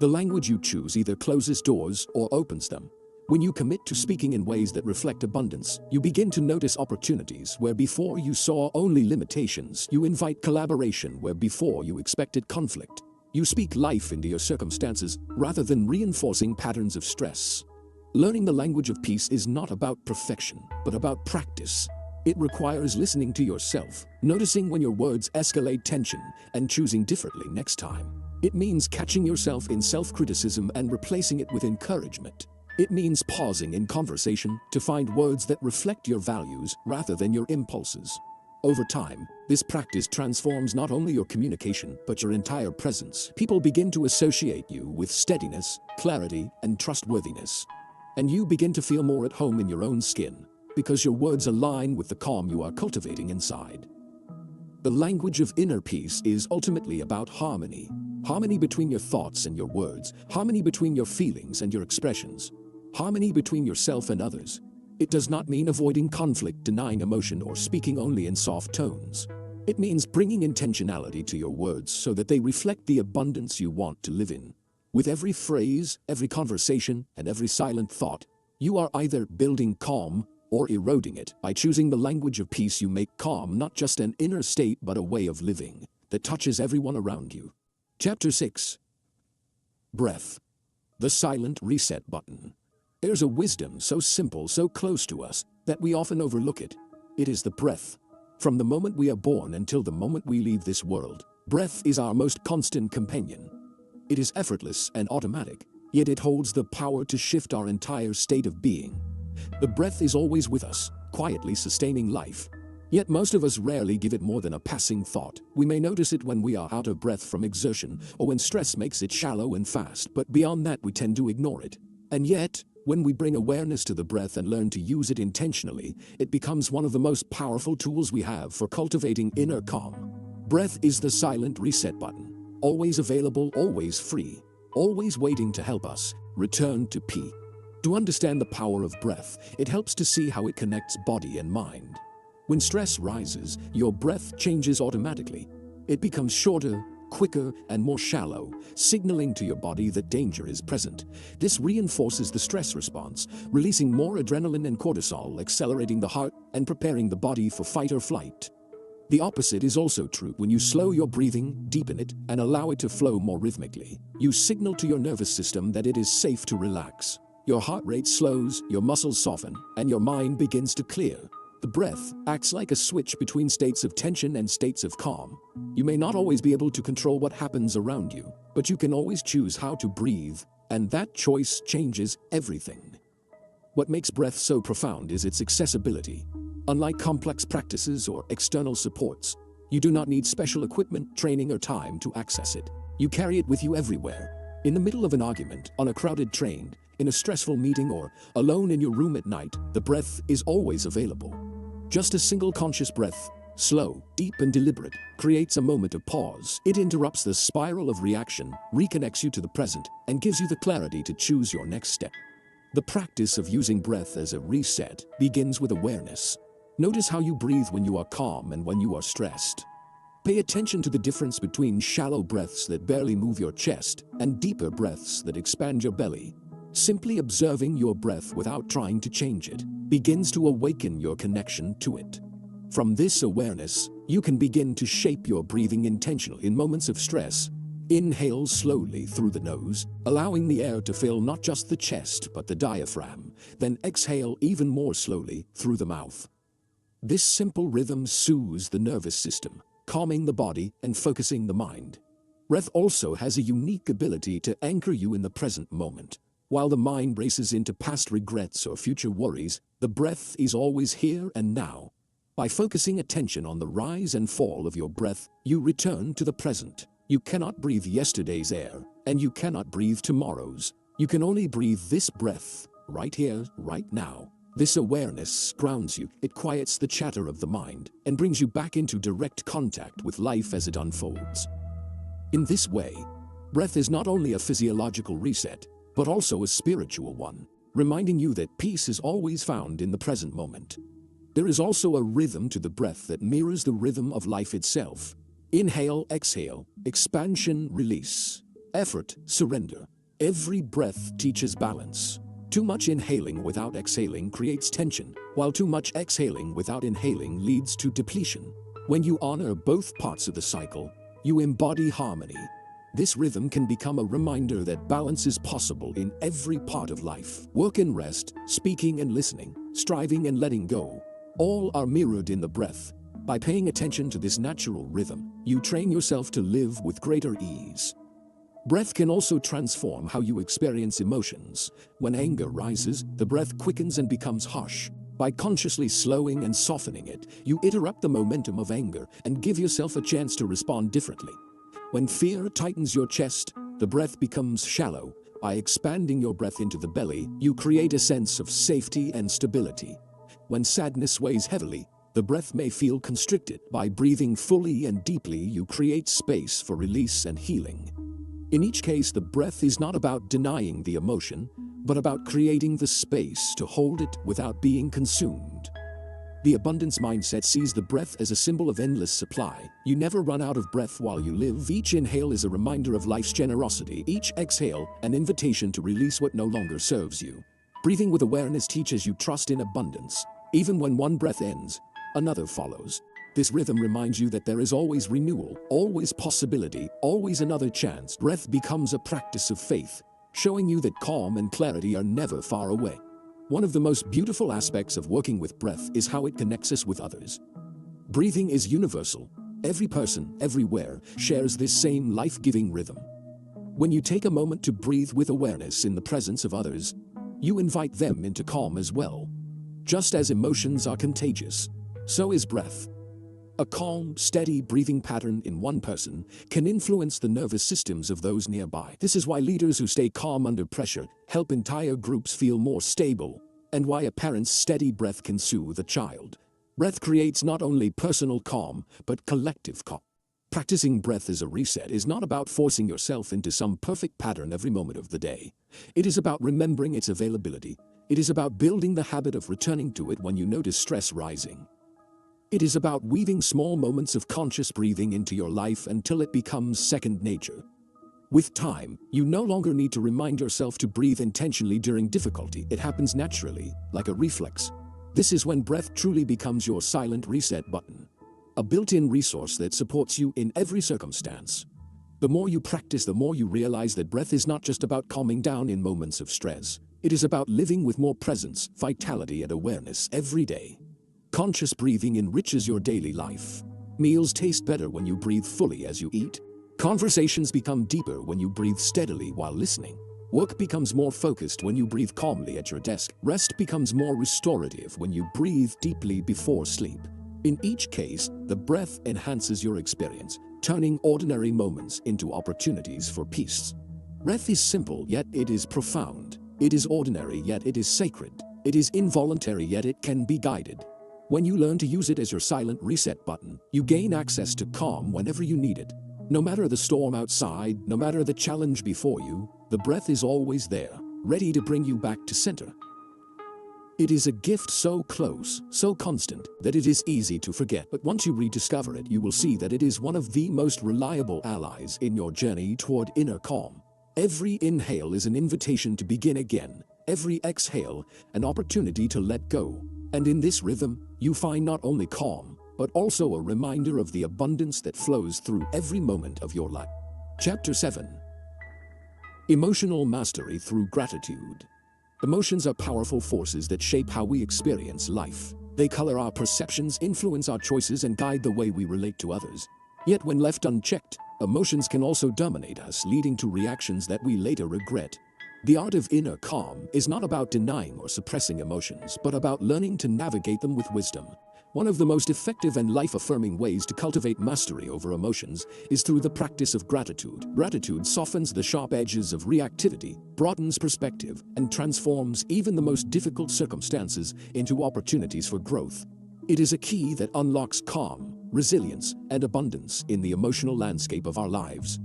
The language you choose either closes doors or opens them. When you commit to speaking in ways that reflect abundance, you begin to notice opportunities where before you saw only limitations. You invite collaboration where before you expected conflict. You speak life into your circumstances rather than reinforcing patterns of stress. Learning the language of peace is not about perfection, but about practice. It requires listening to yourself, noticing when your words escalate tension, and choosing differently next time. It means catching yourself in self-criticism and replacing it with encouragement. It means pausing in conversation to find words that reflect your values rather than your impulses. Over time, this practice transforms not only your communication, but your entire presence. People begin to associate you with steadiness, clarity, and trustworthiness. And you begin to feel more at home in your own skin, because your words align with the calm you are cultivating inside. The language of inner peace is ultimately about harmony. Harmony between your thoughts and your words. Harmony between your feelings and your expressions. Harmony between yourself and others. It does not mean avoiding conflict, denying emotion, or speaking only in soft tones. It means bringing intentionality to your words so that they reflect the abundance you want to live in. With every phrase, every conversation, and every silent thought, you are either building calm or eroding it. By choosing the language of peace, you make calm not just an inner state but a way of living that touches everyone around you. Chapter 6. Breath. The silent reset button. There's a wisdom so simple, so close to us, that we often overlook it. It is the breath. From the moment we are born until the moment we leave this world, breath is our most constant companion. It is effortless and automatic, yet it holds the power to shift our entire state of being. The breath is always with us, quietly sustaining life. Yet most of us rarely give it more than a passing thought. We may notice it when we are out of breath from exertion or when stress makes it shallow and fast, but beyond that we tend to ignore it. And yet, when we bring awareness to the breath and learn to use it intentionally, it becomes one of the most powerful tools we have for cultivating inner calm. Breath is the silent reset button. Always available, always free, always waiting to help us return to peace. To understand the power of breath, it helps to see how it connects body and mind. When stress rises, your breath changes automatically. It becomes shorter, quicker, and more shallow, signaling to your body that danger is present. This reinforces the stress response, releasing more adrenaline and cortisol, accelerating the heart and preparing the body for fight or flight. The opposite is also true. When you slow your breathing, deepen it, and allow it to flow more rhythmically, you signal to your nervous system that it is safe to relax. Your heart rate slows, your muscles soften, and your mind begins to clear. The breath acts like a switch between states of tension and states of calm. You may not always be able to control what happens around you, but you can always choose how to breathe, and that choice changes everything. What makes breath so profound is its accessibility. Unlike complex practices or external supports, you do not need special equipment, training, or time to access it. You carry it with you everywhere. In the middle of an argument, on a crowded train, in a stressful meeting, or alone in your room at night, the breath is always available. Just a single conscious breath, slow, deep, and deliberate, creates a moment of pause. It interrupts the spiral of reaction, reconnects you to the present, and gives you the clarity to choose your next step. The practice of using breath as a reset begins with awareness. Notice how you breathe when you are calm and when you are stressed. Pay attention to the difference between shallow breaths that barely move your chest and deeper breaths that expand your belly. Simply observing your breath without trying to change it begins to awaken your connection to it. From this awareness, you can begin to shape your breathing intentionally. In moments of stress, inhale slowly through the nose, allowing the air to fill not just the chest but the diaphragm. Then exhale even more slowly through the mouth. This simple rhythm soothes the nervous system, calming the body and focusing the mind. Breath also has a unique ability to anchor you in the present moment. While the mind races into past regrets or future worries, the breath is always here and now. By focusing attention on the rise and fall of your breath, you return to the present. You cannot breathe yesterday's air, and you cannot breathe tomorrow's. You can only breathe this breath, right here, right now. This awareness grounds you. It quiets the chatter of the mind and brings you back into direct contact with life as it unfolds. In this way, breath is not only a physiological reset, but also a spiritual one, reminding you that peace is always found in the present moment. There is also a rhythm to the breath that mirrors the rhythm of life itself. Inhale, exhale, expansion, release, effort, surrender. Every breath teaches balance. Too much inhaling without exhaling creates tension, while too much exhaling without inhaling leads to depletion. When you honor both parts of the cycle, you embody harmony. This rhythm can become a reminder that balance is possible in every part of life. Work and rest, speaking and listening, striving and letting go, all are mirrored in the breath. By paying attention to this natural rhythm, you train yourself to live with greater ease. Breath can also transform how you experience emotions. When anger rises, the breath quickens and becomes harsh. By consciously slowing and softening it, you interrupt the momentum of anger and give yourself a chance to respond differently. When fear tightens your chest, the breath becomes shallow. By expanding your breath into the belly, you create a sense of safety and stability. When sadness weighs heavily, the breath may feel constricted. By breathing fully and deeply, you create space for release and healing. In each case, the breath is not about denying the emotion, but about creating the space to hold it without being consumed. The abundance mindset sees the breath as a symbol of endless supply. You never run out of breath while you live. Each inhale is a reminder of life's generosity. Each exhale, an invitation to release what no longer serves you. Breathing with awareness teaches you trust in abundance. Even when one breath ends, another follows. This rhythm reminds you that there is always renewal, always possibility, always another chance. Breath becomes a practice of faith, showing you that calm and clarity are never far away. One of the most beautiful aspects of working with breath is how it connects us with others. Breathing is universal. Every person, everywhere, shares this same life-giving rhythm. When you take a moment to breathe with awareness in the presence of others, you invite them into calm as well. Just as emotions are contagious, so is breath. A calm, steady breathing pattern in one person can influence the nervous systems of those nearby. This is why leaders who stay calm under pressure help entire groups feel more stable, and why a parent's steady breath can soothe a child. Breath creates not only personal calm, but collective calm. Practicing breath as a reset is not about forcing yourself into some perfect pattern every moment of the day. It is about remembering its availability. It is about building the habit of returning to it when you notice stress rising. It is about weaving small moments of conscious breathing into your life until it becomes second nature. With time, you no longer need to remind yourself to breathe intentionally during difficulty. It happens naturally, like a reflex. This is when breath truly becomes your silent reset button, a built-in resource that supports you in every circumstance. The more you practice, the more you realize that breath is not just about calming down in moments of stress. It is about living with more presence, vitality, and awareness every day. Conscious breathing enriches your daily life. Meals taste better when you breathe fully as you eat. Conversations become deeper when you breathe steadily while listening. Work becomes more focused when you breathe calmly at your desk. Rest becomes more restorative when you breathe deeply before sleep. In each case, the breath enhances your experience, turning ordinary moments into opportunities for peace. Breath is simple, yet it is profound. It is ordinary, yet it is sacred. It is involuntary, yet it can be guided. When you learn to use it as your silent reset button, you gain access to calm whenever you need it. No matter the storm outside, no matter the challenge before you, the breath is always there, ready to bring you back to center. It is a gift so close, so constant, that it is easy to forget. But once you rediscover it, you will see that it is one of the most reliable allies in your journey toward inner calm. Every inhale is an invitation to begin again. Every exhale, an opportunity to let go. And in this rhythm, you find not only calm, but also a reminder of the abundance that flows through every moment of your life. Chapter 7. Emotional Mastery Through Gratitude. Emotions are powerful forces that shape how we experience life. They color our perceptions, influence our choices, and guide the way we relate to others. Yet when left unchecked, emotions can also dominate us, leading to reactions that we later regret. The art of inner calm is not about denying or suppressing emotions, but about learning to navigate them with wisdom. One of the most effective and life-affirming ways to cultivate mastery over emotions is through the practice of gratitude. Gratitude softens the sharp edges of reactivity, broadens perspective, and transforms even the most difficult circumstances into opportunities for growth. It is a key that unlocks calm, resilience, and abundance in the emotional landscape of our lives.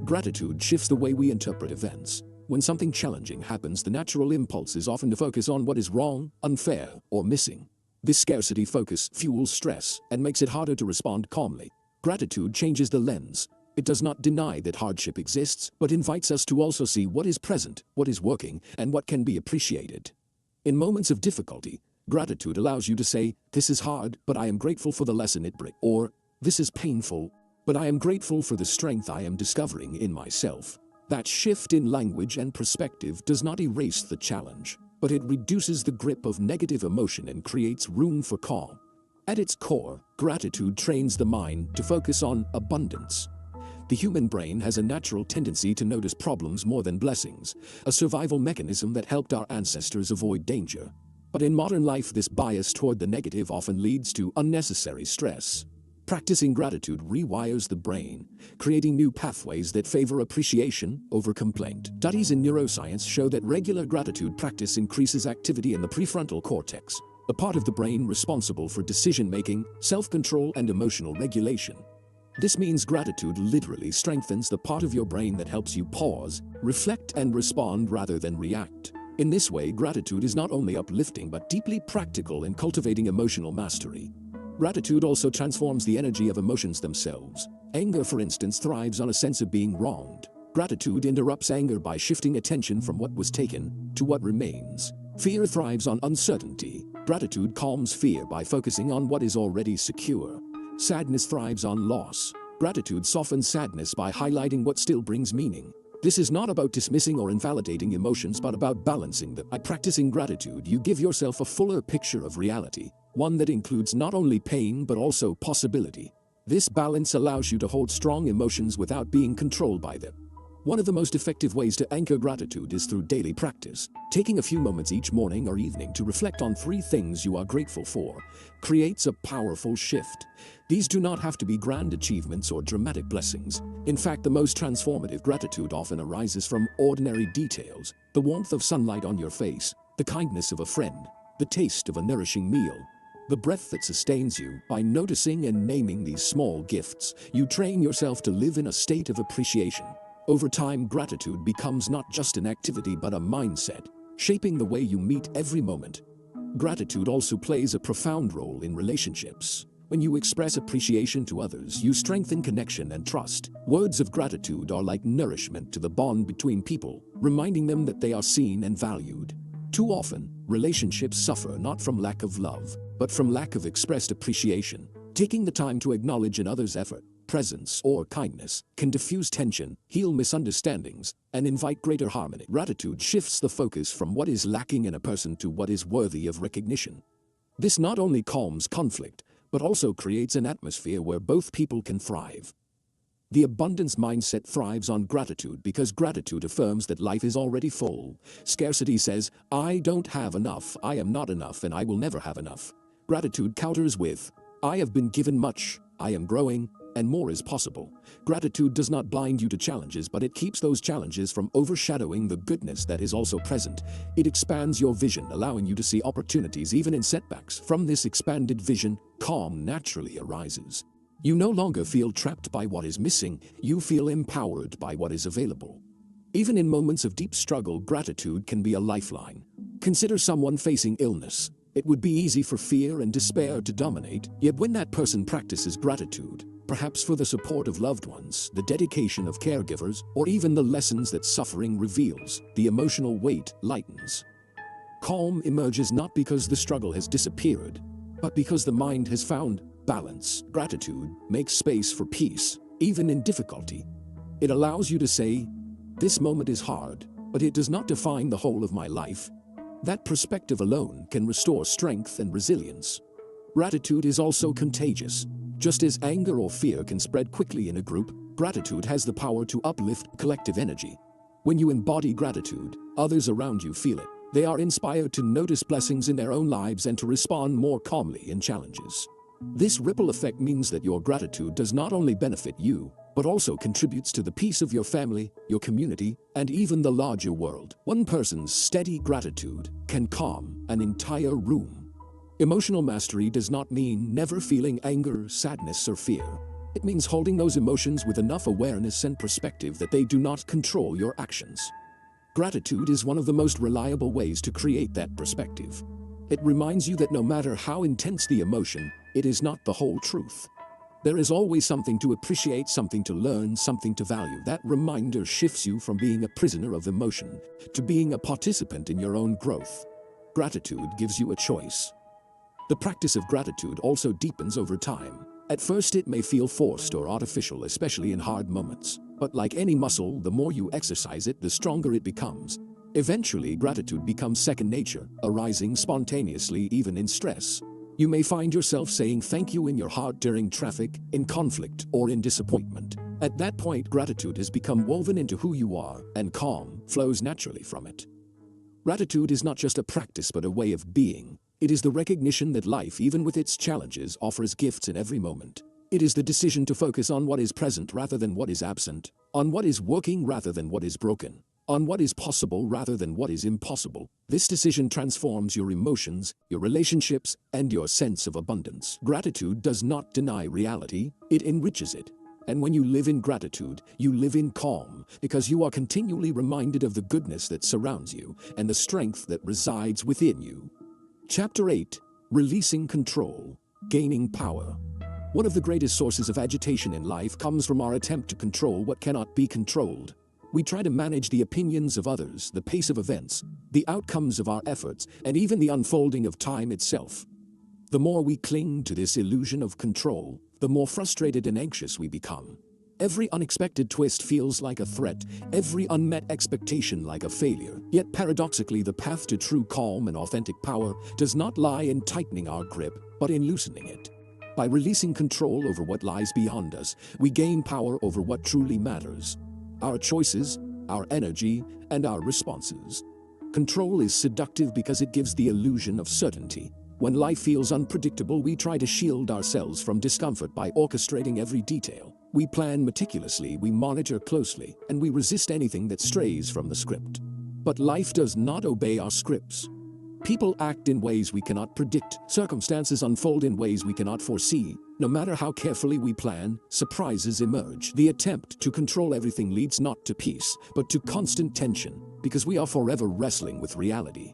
Gratitude shifts the way we interpret events. When something challenging happens, the natural impulse is often to focus on what is wrong, unfair, or missing. This scarcity focus fuels stress and makes it harder to respond calmly. Gratitude changes the lens. It does not deny that hardship exists, but invites us to also see what is present, what is working, and what can be appreciated. In moments of difficulty, gratitude allows you to say, "This is hard, but I am grateful for the lesson it brings," or "This is painful, but I am grateful for the strength I am discovering in myself." That shift in language and perspective does not erase the challenge, but it reduces the grip of negative emotion and creates room for calm. At its core, gratitude trains the mind to focus on abundance. The human brain has a natural tendency to notice problems more than blessings, a survival mechanism that helped our ancestors avoid danger. But in modern life, this bias toward the negative often leads to unnecessary stress. Practicing gratitude rewires the brain, creating new pathways that favor appreciation over complaint. Studies in neuroscience show that regular gratitude practice increases activity in the prefrontal cortex, the part of the brain responsible for decision-making, self-control, and emotional regulation. This means gratitude literally strengthens the part of your brain that helps you pause, reflect, and respond rather than react. In this way, gratitude is not only uplifting but deeply practical in cultivating emotional mastery. Gratitude also transforms the energy of emotions themselves. Anger, for instance, thrives on a sense of being wronged. Gratitude interrupts anger by shifting attention from what was taken to what remains. Fear thrives on uncertainty. Gratitude calms fear by focusing on what is already secure. Sadness thrives on loss. Gratitude softens sadness by highlighting what still brings meaning. This is not about dismissing or invalidating emotions, but about balancing them. By practicing gratitude, you give yourself a fuller picture of reality, one that includes not only pain but also possibility. This balance allows you to hold strong emotions without being controlled by them. One of the most effective ways to anchor gratitude is through daily practice. Taking a few moments each morning or evening to reflect on 3 things you are grateful for creates a powerful shift. These do not have to be grand achievements or dramatic blessings. In fact, the most transformative gratitude often arises from ordinary details: the warmth of sunlight on your face, the kindness of a friend, the taste of a nourishing meal, the breath that sustains you. By noticing and naming these small gifts, you train yourself to live in a state of appreciation. Over time, gratitude becomes not just an activity but a mindset, shaping the way you meet every moment. Gratitude also plays a profound role in relationships. When you express appreciation to others, you strengthen connection and trust. Words of gratitude are like nourishment to the bond between people, reminding them that they are seen and valued. Too often, relationships suffer not from lack of love, but from lack of expressed appreciation. Taking the time to acknowledge another's effort, presence, or kindness can diffuse tension, heal misunderstandings, and invite greater harmony. Gratitude shifts the focus from what is lacking in a person to what is worthy of recognition. This not only calms conflict, but also creates an atmosphere where both people can thrive. The abundance mindset thrives on gratitude because gratitude affirms that life is already full. Scarcity says, "I don't have enough, I am not enough, and I will never have enough." Gratitude counters with, "I have been given much, I am growing, and more is possible." Gratitude does not blind you to challenges, but it keeps those challenges from overshadowing the goodness that is also present. It expands your vision, allowing you to see opportunities even in setbacks. From this expanded vision, calm naturally arises. You no longer feel trapped by what is missing, you feel empowered by what is available. Even in moments of deep struggle, gratitude can be a lifeline. Consider someone facing illness. It would be easy for fear and despair to dominate, yet when that person practices gratitude, perhaps for the support of loved ones, the dedication of caregivers, or even the lessons that suffering reveals, the emotional weight lightens. Calm emerges not because the struggle has disappeared, but because the mind has found balance. Gratitude makes space for peace, even in difficulty. It allows you to say, "This moment is hard, but it does not define the whole of my life." That perspective alone can restore strength and resilience. Gratitude is also contagious. Just as anger or fear can spread quickly in a group, gratitude has the power to uplift collective energy. When you embody gratitude, others around you feel it. They are inspired to notice blessings in their own lives and to respond more calmly in challenges. This ripple effect means that your gratitude does not only benefit you, but also contributes to the peace of your family, your community, and even the larger world. One person's steady gratitude can calm an entire room. Emotional mastery does not mean never feeling anger, sadness, or fear. It means holding those emotions with enough awareness and perspective that they do not control your actions. Gratitude is one of the most reliable ways to create that perspective. It reminds you that no matter how intense the emotion, it is not the whole truth. There is always something to appreciate, something to learn, something to value. That reminder shifts you from being a prisoner of emotion to being a participant in your own growth. Gratitude gives you a choice. The practice of gratitude also deepens over time. At first it may feel forced or artificial, especially in hard moments. But like any muscle, the more you exercise it, the stronger it becomes. Eventually, gratitude becomes second nature, arising spontaneously even in stress. You may find yourself saying thank you in your heart during traffic, in conflict, or in disappointment. At that point, gratitude has become woven into who you are, and calm flows naturally from it. Gratitude is not just a practice but a way of being. It is the recognition that life, even with its challenges, offers gifts in every moment. It is the decision to focus on what is present rather than what is absent, on what is working rather than what is broken, on what is possible rather than what is impossible. This decision transforms your emotions, your relationships, and your sense of abundance. Gratitude does not deny reality, it enriches it. And when you live in gratitude, you live in calm, because you are continually reminded of the goodness that surrounds you and the strength that resides within you. Chapter 8. Releasing Control, Gaining Power. One of the greatest sources of agitation in life comes from our attempt to control what cannot be controlled. We try to manage the opinions of others, the pace of events, the outcomes of our efforts, and even the unfolding of time itself. The more we cling to this illusion of control, the more frustrated and anxious we become. Every unexpected twist feels like a threat, every unmet expectation like a failure. Yet paradoxically, the path to true calm and authentic power does not lie in tightening our grip, but in loosening it. By releasing control over what lies beyond us, we gain power over what truly matters: our choices, our energy, and our responses. Control is seductive because it gives the illusion of certainty. When life feels unpredictable, we try to shield ourselves from discomfort by orchestrating every detail. We plan meticulously, we monitor closely, and we resist anything that strays from the script. But life does not obey our scripts. People act in ways we cannot predict. Circumstances unfold in ways we cannot foresee. No matter how carefully we plan, surprises emerge. The attempt to control everything leads not to peace, but to constant tension, because we are forever wrestling with reality.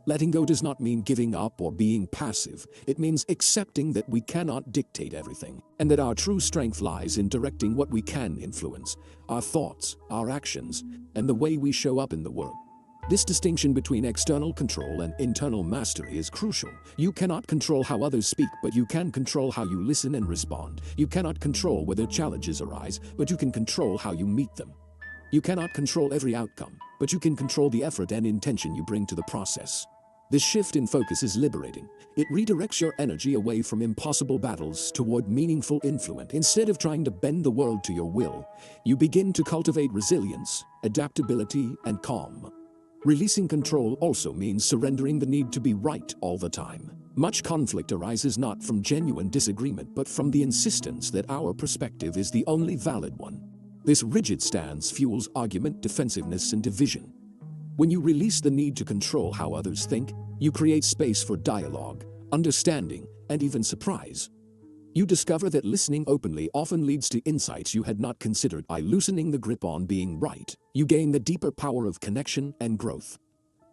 Letting go does not mean giving up or being passive. It means accepting that we cannot dictate everything, and that our true strength lies in directing what we can influence: our thoughts, our actions, and the way we show up in the world. This distinction between external control and internal mastery is crucial. You cannot control how others speak, but you can control how you listen and respond. You cannot control whether challenges arise, but you can control how you meet them. You cannot control every outcome, but you can control the effort and intention you bring to the process. This shift in focus is liberating. It redirects your energy away from impossible battles toward meaningful influence. Instead of trying to bend the world to your will, you begin to cultivate resilience, adaptability, and calm. Releasing control also means surrendering the need to be right all the time. Much conflict arises not from genuine disagreement, but from the insistence that our perspective is the only valid one. This rigid stance fuels argument, defensiveness, and division. When you release the need to control how others think, you create space for dialogue, understanding, and even surprise. You discover that listening openly often leads to insights you had not considered. By loosening the grip on being right, you gain the deeper power of connection and growth.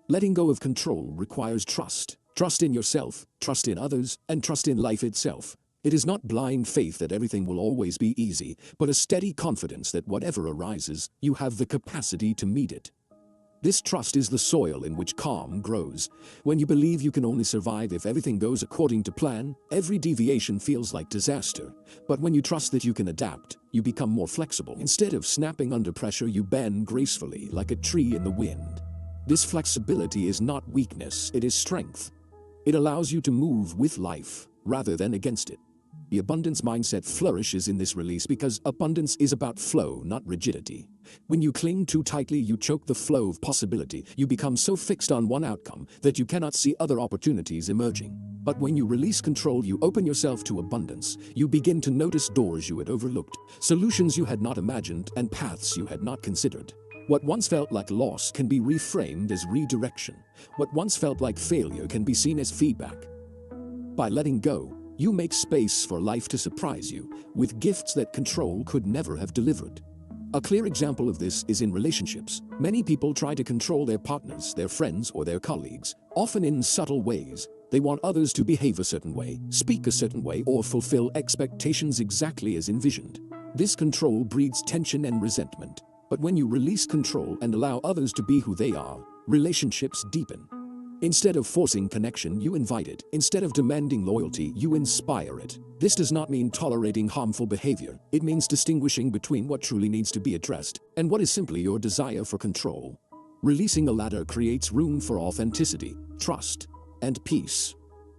Letting go of control requires trust. Trust in yourself, trust in others, and trust in life itself. It is not blind faith that everything will always be easy, but a steady confidence that whatever arises, you have the capacity to meet it. This trust is the soil in which calm grows. When you believe you can only survive if everything goes according to plan, every deviation feels like disaster. But when you trust that you can adapt, you become more flexible. Instead of snapping under pressure, you bend gracefully like a tree in the wind. This flexibility is not weakness, it is strength. It allows you to move with life rather than against it. The abundance mindset flourishes in this release because abundance is about flow, not rigidity. When you cling too tightly, you choke the flow of possibility. You become so fixed on one outcome that you cannot see other opportunities emerging. But when you release control, you open yourself to abundance. You begin to notice doors you had overlooked, solutions you had not imagined, and paths you had not considered. What once felt like loss can be reframed as redirection. What once felt like failure can be seen as feedback. By letting go, you make space for life to surprise you with gifts that control could never have delivered. A clear example of this is in relationships. Many people try to control their partners, their friends, or their colleagues, often in subtle ways. They want others to behave a certain way, speak a certain way, or fulfill expectations exactly as envisioned. This control breeds tension and resentment. But when you release control and allow others to be who they are, relationships deepen. Instead of forcing connection, you invite it. Instead of demanding loyalty, you inspire it. This does not mean tolerating harmful behavior. It means distinguishing between what truly needs to be addressed and what is simply your desire for control. Releasing the latter creates room for authenticity, trust, and peace.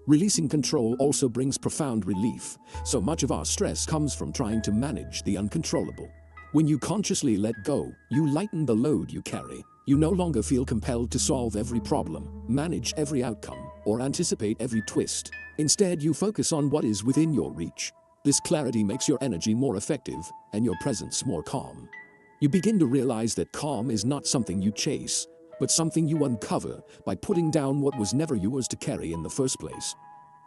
Releasing control also brings profound relief. So much of our stress comes from trying to manage the uncontrollable. When you consciously let go, you lighten the load you carry. You no longer feel compelled to solve every problem, manage every outcome, or anticipate every twist. Instead, you focus on what is within your reach. This clarity makes your energy more effective and your presence more calm. You begin to realize that calm is not something you chase, but something you uncover by putting down what was never yours to carry in the first place.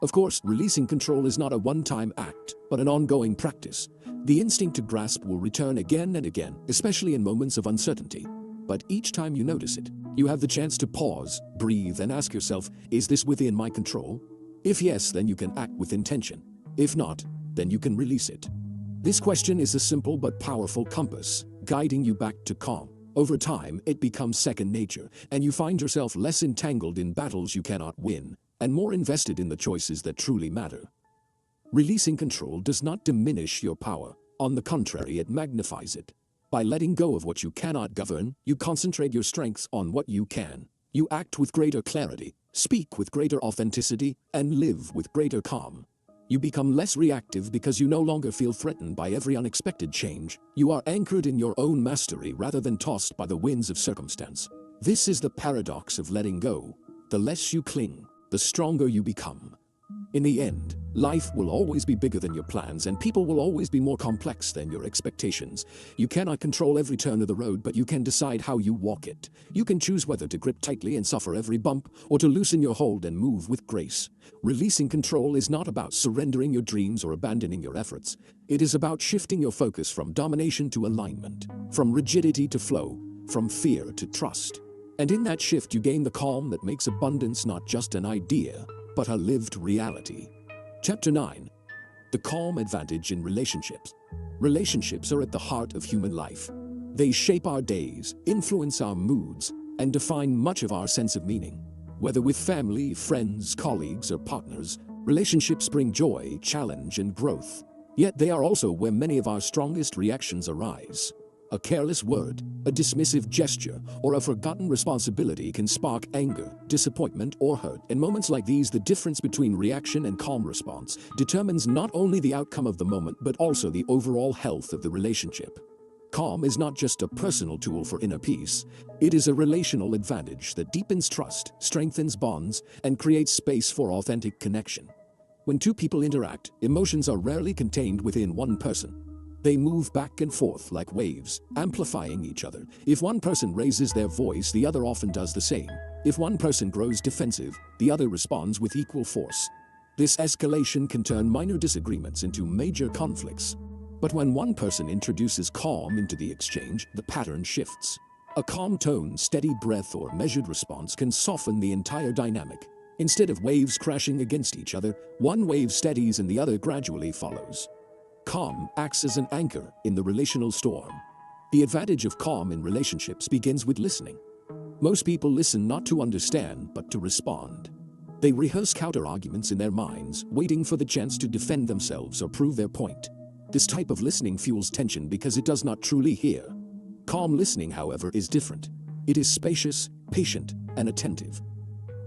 Of course, releasing control is not a one-time act, but an ongoing practice. The instinct to grasp will return again and again, especially in moments of uncertainty. But each time you notice it, you have the chance to pause, breathe, and ask yourself, is this within my control? If yes, then you can act with intention. If not, then you can release it. This question is a simple but powerful compass, guiding you back to calm. Over time, it becomes second nature, and you find yourself less entangled in battles you cannot win, and more invested in the choices that truly matter. Releasing control does not diminish your power. On the contrary, it magnifies it. By letting go of what you cannot govern, you concentrate your strengths on what you can. You act with greater clarity, speak with greater authenticity, and live with greater calm. You become less reactive because you no longer feel threatened by every unexpected change. You are anchored in your own mastery rather than tossed by the winds of circumstance. This is the paradox of letting go. The less you cling, the stronger you become. In the end, life will always be bigger than your plans, and people will always be more complex than your expectations. You cannot control every turn of the road, but you can decide how you walk it. You can choose whether to grip tightly and suffer every bump, or to loosen your hold and move with grace. Releasing control is not about surrendering your dreams or abandoning your efforts. It is about shifting your focus from domination to alignment, from rigidity to flow, from fear to trust. And in that shift, you gain the calm that makes abundance not just an idea, but a lived reality. Chapter 9. The calm advantage in relationships. Relationships are at the heart of human life. They shape our days, influence our moods, and define much of our sense of meaning. Whether with family, friends, colleagues, or partners, relationships bring joy, challenge, and growth. Yet they are also where many of our strongest reactions arise. A careless word, a dismissive gesture, or a forgotten responsibility can spark anger, disappointment, or hurt. In moments like these, the difference between reaction and calm response determines not only the outcome of the moment, but also the overall health of the relationship. Calm is not just a personal tool for inner peace. It is a relational advantage that deepens trust, strengthens bonds, and creates space for authentic connection. When two people interact, emotions are rarely contained within one person. They move back and forth like waves, amplifying each other. If one person raises their voice, the other often does the same. If one person grows defensive, the other responds with equal force. This escalation can turn minor disagreements into major conflicts. But when one person introduces calm into the exchange, the pattern shifts. A calm tone, steady breath, or measured response can soften the entire dynamic. Instead of waves crashing against each other, one wave steadies and the other gradually follows. Calm acts as an anchor in the relational storm. The advantage of calm in relationships begins with listening. Most people listen not to understand, but to respond. They rehearse counter-arguments in their minds, waiting for the chance to defend themselves or prove their point. This type of listening fuels tension because it does not truly hear. Calm listening, however, is different. It is spacious, patient, and attentive.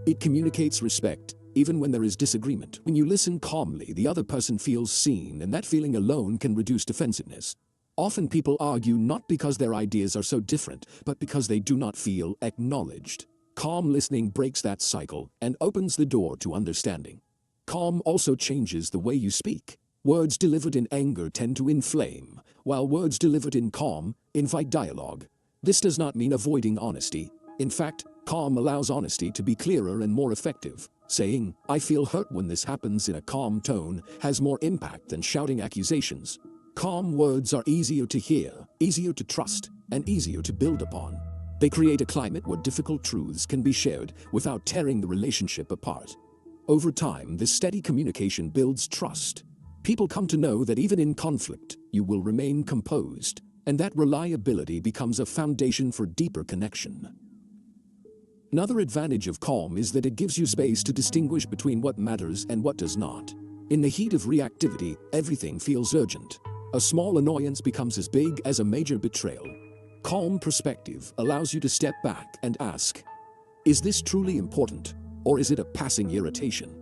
It communicates respect, even when there is disagreement. When you listen calmly, the other person feels seen, and that feeling alone can reduce defensiveness. Often people argue not because their ideas are so different, but because they do not feel acknowledged. Calm listening breaks that cycle and opens the door to understanding. Calm also changes the way you speak. Words delivered in anger tend to inflame, while words delivered in calm invite dialogue. This does not mean avoiding honesty. In fact, calm allows honesty to be clearer and more effective. Saying, "I feel hurt when this happens," in a calm tone has more impact than shouting accusations. Calm words are easier to hear, easier to trust, and easier to build upon. They create a climate where difficult truths can be shared without tearing the relationship apart. Over time, this steady communication builds trust. People come to know that even in conflict, you will remain composed, and that reliability becomes a foundation for deeper connection. Another advantage of calm is that it gives you space to distinguish between what matters and what does not. In the heat of reactivity, everything feels urgent. A small annoyance becomes as big as a major betrayal. Calm perspective allows you to step back and ask, is this truly important, or is it a passing irritation?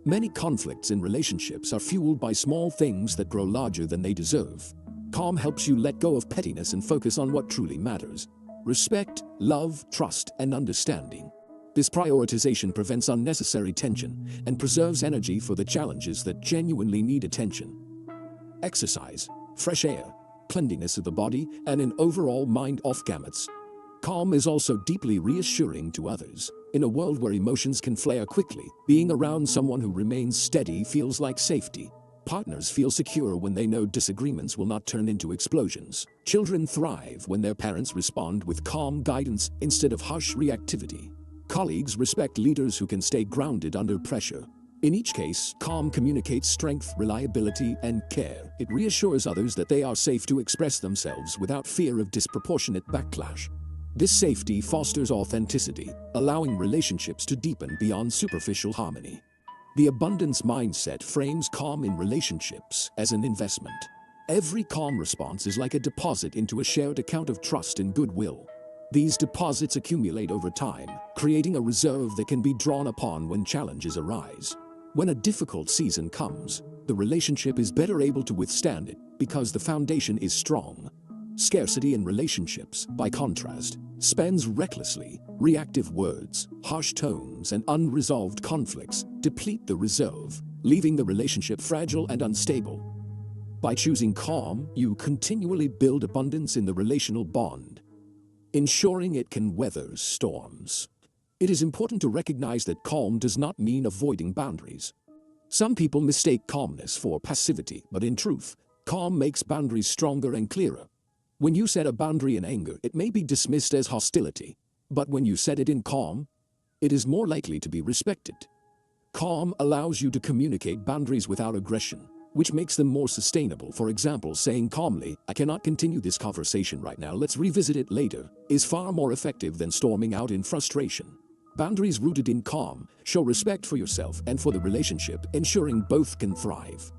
Many conflicts in relationships are fueled by small things that grow larger than they deserve. Calm helps you let go of pettiness and focus on what truly matters. Respect, love, trust, and understanding. This prioritization prevents unnecessary tension and preserves energy for the challenges that genuinely need attention. Exercise, fresh air, cleanliness of the body, and an overall mind off gamuts. Calm is also deeply reassuring to others. In a world where emotions can flare quickly, being around someone who remains steady feels like safety. Partners feel secure when they know disagreements will not turn into explosions. Children thrive when their parents respond with calm guidance instead of harsh reactivity. Colleagues respect leaders who can stay grounded under pressure. In each case, calm communicates strength, reliability, and care. It reassures others that they are safe to express themselves without fear of disproportionate backlash. This safety fosters authenticity, allowing relationships to deepen beyond superficial harmony. The abundance mindset frames calm in relationships as an investment. Every calm response is like a deposit into a shared account of trust and goodwill. These deposits accumulate over time, creating a reserve that can be drawn upon when challenges arise. When a difficult season comes, the relationship is better able to withstand it because the foundation is strong. Scarcity in relationships, by contrast, spends recklessly. Reactive words, harsh tones, and unresolved conflicts deplete the reserve, leaving the relationship fragile and unstable. By choosing calm, you continually build abundance in the relational bond, ensuring it can weather storms. It is important to recognize that calm does not mean avoiding boundaries. Some people mistake calmness for passivity, but in truth, calm makes boundaries stronger and clearer. When you set a boundary in anger, it may be dismissed as hostility, but when you set it in calm, it is more likely to be respected. Calm allows you to communicate boundaries without aggression, which makes them more sustainable. For example, saying calmly, "I cannot continue this conversation right now, let's revisit it later," is far more effective than storming out in frustration. Boundaries rooted in calm show respect for yourself and for the relationship, ensuring both can thrive.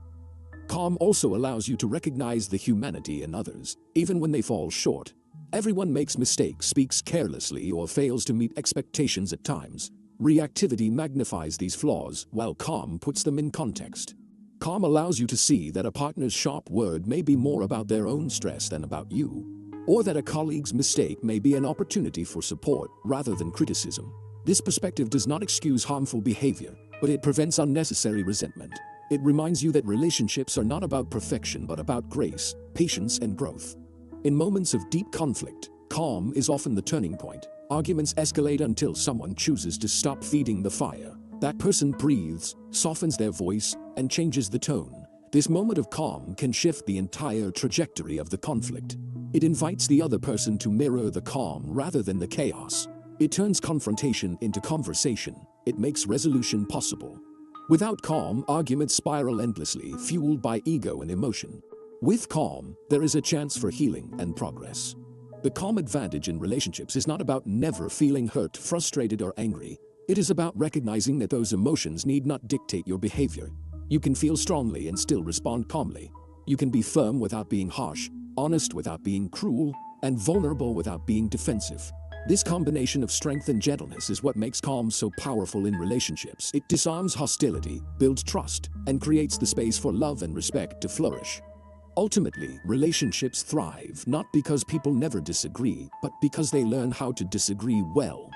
Calm also allows you to recognize the humanity in others, even when they fall short. Everyone makes mistakes, speaks carelessly, or fails to meet expectations at times. Reactivity magnifies these flaws, while calm puts them in context. Calm allows you to see that a partner's sharp word may be more about their own stress than about you, or that a colleague's mistake may be an opportunity for support rather than criticism. This perspective does not excuse harmful behavior, but it prevents unnecessary resentment. It reminds you that relationships are not about perfection but about grace, patience, and growth. In moments of deep conflict, calm is often the turning point. Arguments escalate until someone chooses to stop feeding the fire. That person breathes, softens their voice, and changes the tone. This moment of calm can shift the entire trajectory of the conflict. It invites the other person to mirror the calm rather than the chaos. It turns confrontation into conversation. It makes resolution possible. Without calm, arguments spiral endlessly, fueled by ego and emotion. With calm, there is a chance for healing and progress. The calm advantage in relationships is not about never feeling hurt, frustrated, or angry. It is about recognizing that those emotions need not dictate your behavior. You can feel strongly and still respond calmly. You can be firm without being harsh, honest without being cruel, and vulnerable without being defensive. This combination of strength and gentleness is what makes calm so powerful in relationships. It disarms hostility, builds trust, and creates the space for love and respect to flourish. Ultimately, relationships thrive not because people never disagree, but because they learn how to disagree well.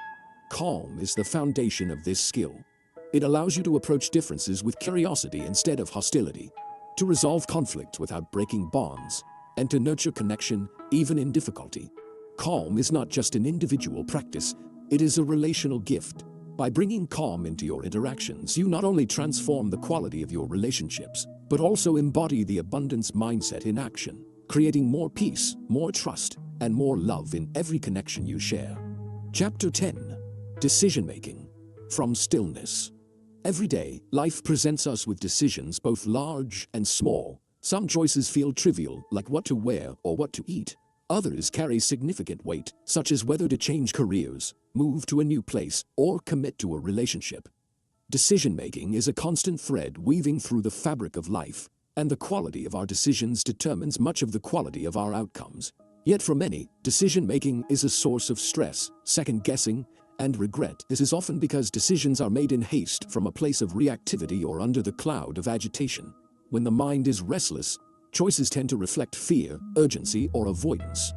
Calm is the foundation of this skill. It allows you to approach differences with curiosity instead of hostility, to resolve conflict without breaking bonds, and to nurture connection even in difficulty. Calm is not just an individual practice, it is a relational gift. By bringing calm into your interactions, you not only transform the quality of your relationships, but also embody the abundance mindset in action, creating more peace, more trust, and more love in every connection you share. Chapter 10. Decision-making. From stillness. Every day, life presents us with decisions both large and small. Some choices feel trivial, like what to wear or what to eat. Others carry significant weight, such as whether to change careers, move to a new place, or commit to a relationship. Decision-making is a constant thread weaving through the fabric of life, and the quality of our decisions determines much of the quality of our outcomes. Yet for many, decision-making is a source of stress, second-guessing, and regret. This is often because decisions are made in haste from a place of reactivity or under the cloud of agitation. When the mind is restless, choices tend to reflect fear, urgency, or avoidance.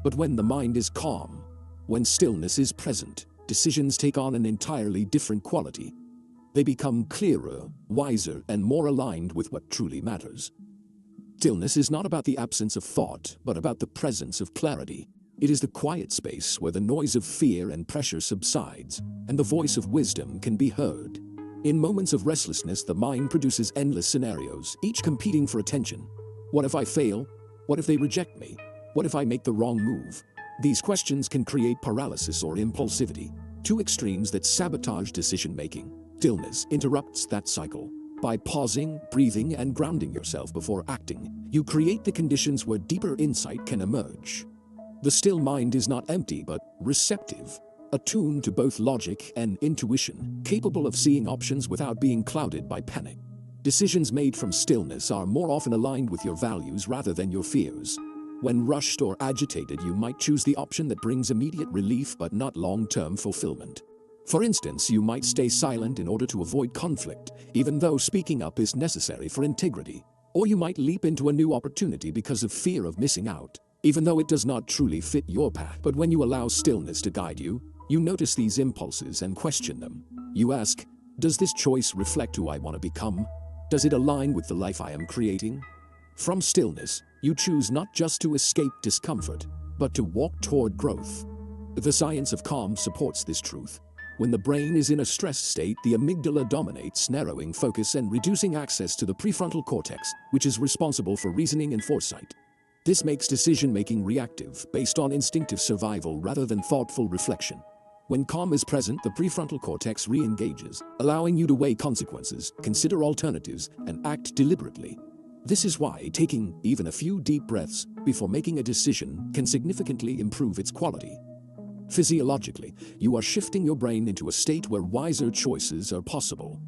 But when the mind is calm, when stillness is present, decisions take on an entirely different quality. They become clearer, wiser, and more aligned with what truly matters. Stillness is not about the absence of thought, but about the presence of clarity. It is the quiet space where the noise of fear and pressure subsides, and the voice of wisdom can be heard. In moments of restlessness, the mind produces endless scenarios, each competing for attention. What if I fail? What if they reject me? What if I make the wrong move? These questions can create paralysis or impulsivity, two extremes that sabotage decision-making. Stillness interrupts that cycle. By pausing, breathing, and grounding yourself before acting, you create the conditions where deeper insight can emerge. The still mind is not empty but receptive, attuned to both logic and intuition, capable of seeing options without being clouded by panic. Decisions made from stillness are more often aligned with your values rather than your fears. When rushed or agitated, you might choose the option that brings immediate relief but not long-term fulfillment. For instance, you might stay silent in order to avoid conflict, even though speaking up is necessary for integrity. Or you might leap into a new opportunity because of fear of missing out, even though it does not truly fit your path. But when you allow stillness to guide you, you notice these impulses and question them. You ask, does this choice reflect who I want to become? Does it align with the life I am creating? From stillness, you choose not just to escape discomfort, but to walk toward growth. The science of calm supports this truth. When the brain is in a stressed state, the amygdala dominates, narrowing focus and reducing access to the prefrontal cortex, which is responsible for reasoning and foresight. This makes decision-making reactive, based on instinctive survival rather than thoughtful reflection. When calm is present, the prefrontal cortex re-engages, allowing you to weigh consequences, consider alternatives, and act deliberately. This is why taking even a few deep breaths before making a decision can significantly improve its quality. Physiologically, you are shifting your brain into a state where wiser choices are possible.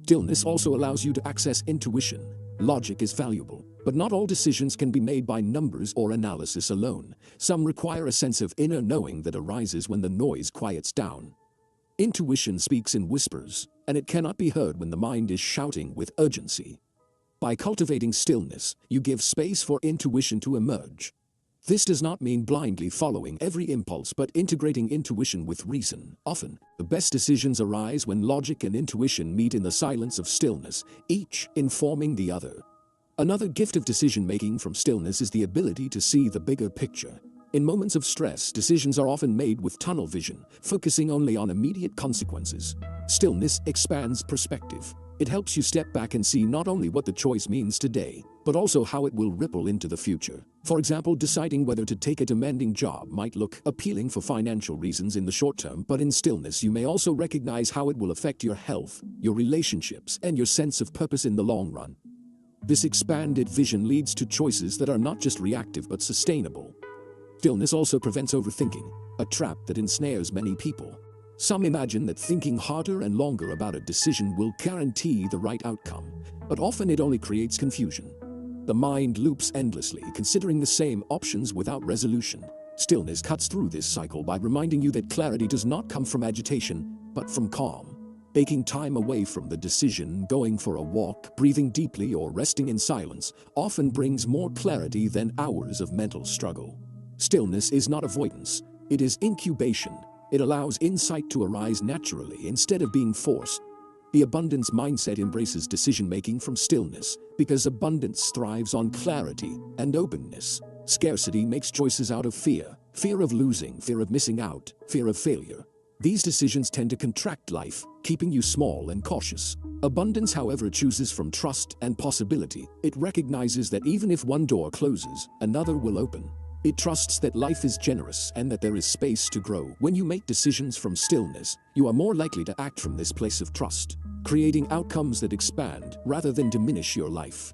Stillness also allows you to access intuition. Logic is valuable, but not all decisions can be made by numbers or analysis alone. Some require a sense of inner knowing that arises when the noise quiets down. Intuition speaks in whispers, and it cannot be heard when the mind is shouting with urgency. By cultivating stillness, you give space for intuition to emerge. This does not mean blindly following every impulse, but integrating intuition with reason. Often, the best decisions arise when logic and intuition meet in the silence of stillness, each informing the other. Another gift of decision-making from stillness is the ability to see the bigger picture. In moments of stress, decisions are often made with tunnel vision, focusing only on immediate consequences. Stillness expands perspective. It helps you step back and see not only what the choice means today, but also how it will ripple into the future. For example, deciding whether to take a demanding job might look appealing for financial reasons in the short term, but in stillness you may also recognize how it will affect your health, your relationships, and your sense of purpose in the long run. This expanded vision leads to choices that are not just reactive but sustainable. Stillness also prevents overthinking, a trap that ensnares many people. Some imagine that thinking harder and longer about a decision will guarantee the right outcome, but often it only creates confusion. The mind loops endlessly, considering the same options without resolution. Stillness cuts through this cycle by reminding you that clarity does not come from agitation, but from calm. Taking time away from the decision, going for a walk, breathing deeply, or resting in silence often brings more clarity than hours of mental struggle. Stillness is not avoidance, it is incubation. It allows insight to arise naturally instead of being forced. The abundance mindset embraces decision-making from stillness because abundance thrives on clarity and openness. Scarcity makes choices out of fear of losing, fear of missing out, fear of failure. These decisions tend to contract life, keeping you small and cautious. Abundance, however, chooses from trust and possibility. It recognizes that even if one door closes, another will open. It trusts that life is generous and that there is space to grow. When you make decisions from stillness, you are more likely to act from this place of trust, creating outcomes that expand rather than diminish your life.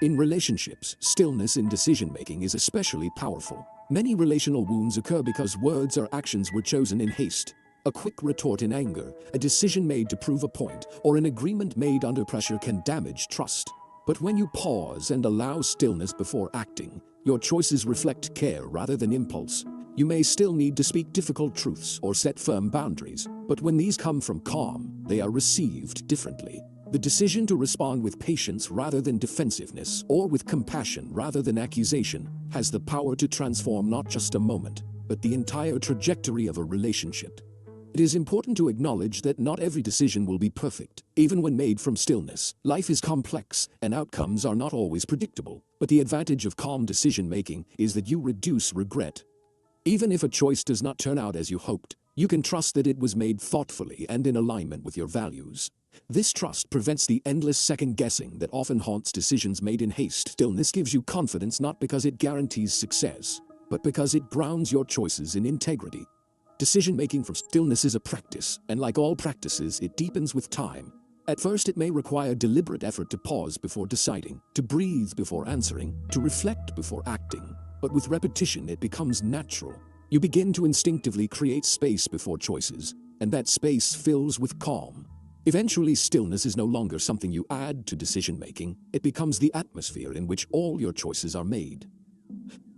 In relationships, stillness in decision-making is especially powerful. Many relational wounds occur because words or actions were chosen in haste. A quick retort in anger, a decision made to prove a point, or an agreement made under pressure can damage trust. But when you pause and allow stillness before acting, your choices reflect care rather than impulse. You may still need to speak difficult truths or set firm boundaries, but when these come from calm, they are received differently. The decision to respond with patience rather than defensiveness, or with compassion rather than accusation, has the power to transform not just a moment, but the entire trajectory of a relationship. It is important to acknowledge that not every decision will be perfect. Even when made from stillness, life is complex and outcomes are not always predictable. But the advantage of calm decision-making is that you reduce regret. Even if a choice does not turn out as you hoped, you can trust that it was made thoughtfully and in alignment with your values. This trust prevents the endless second-guessing that often haunts decisions made in haste. Stillness gives you confidence not because it guarantees success, but because it grounds your choices in integrity. Decision-making from stillness is a practice, and like all practices, it deepens with time. At first, it may require deliberate effort to pause before deciding, to breathe before answering, to reflect before acting. But with repetition, it becomes natural. You begin to instinctively create space before choices, and that space fills with calm. Eventually, stillness is no longer something you add to decision-making. It becomes the atmosphere in which all your choices are made.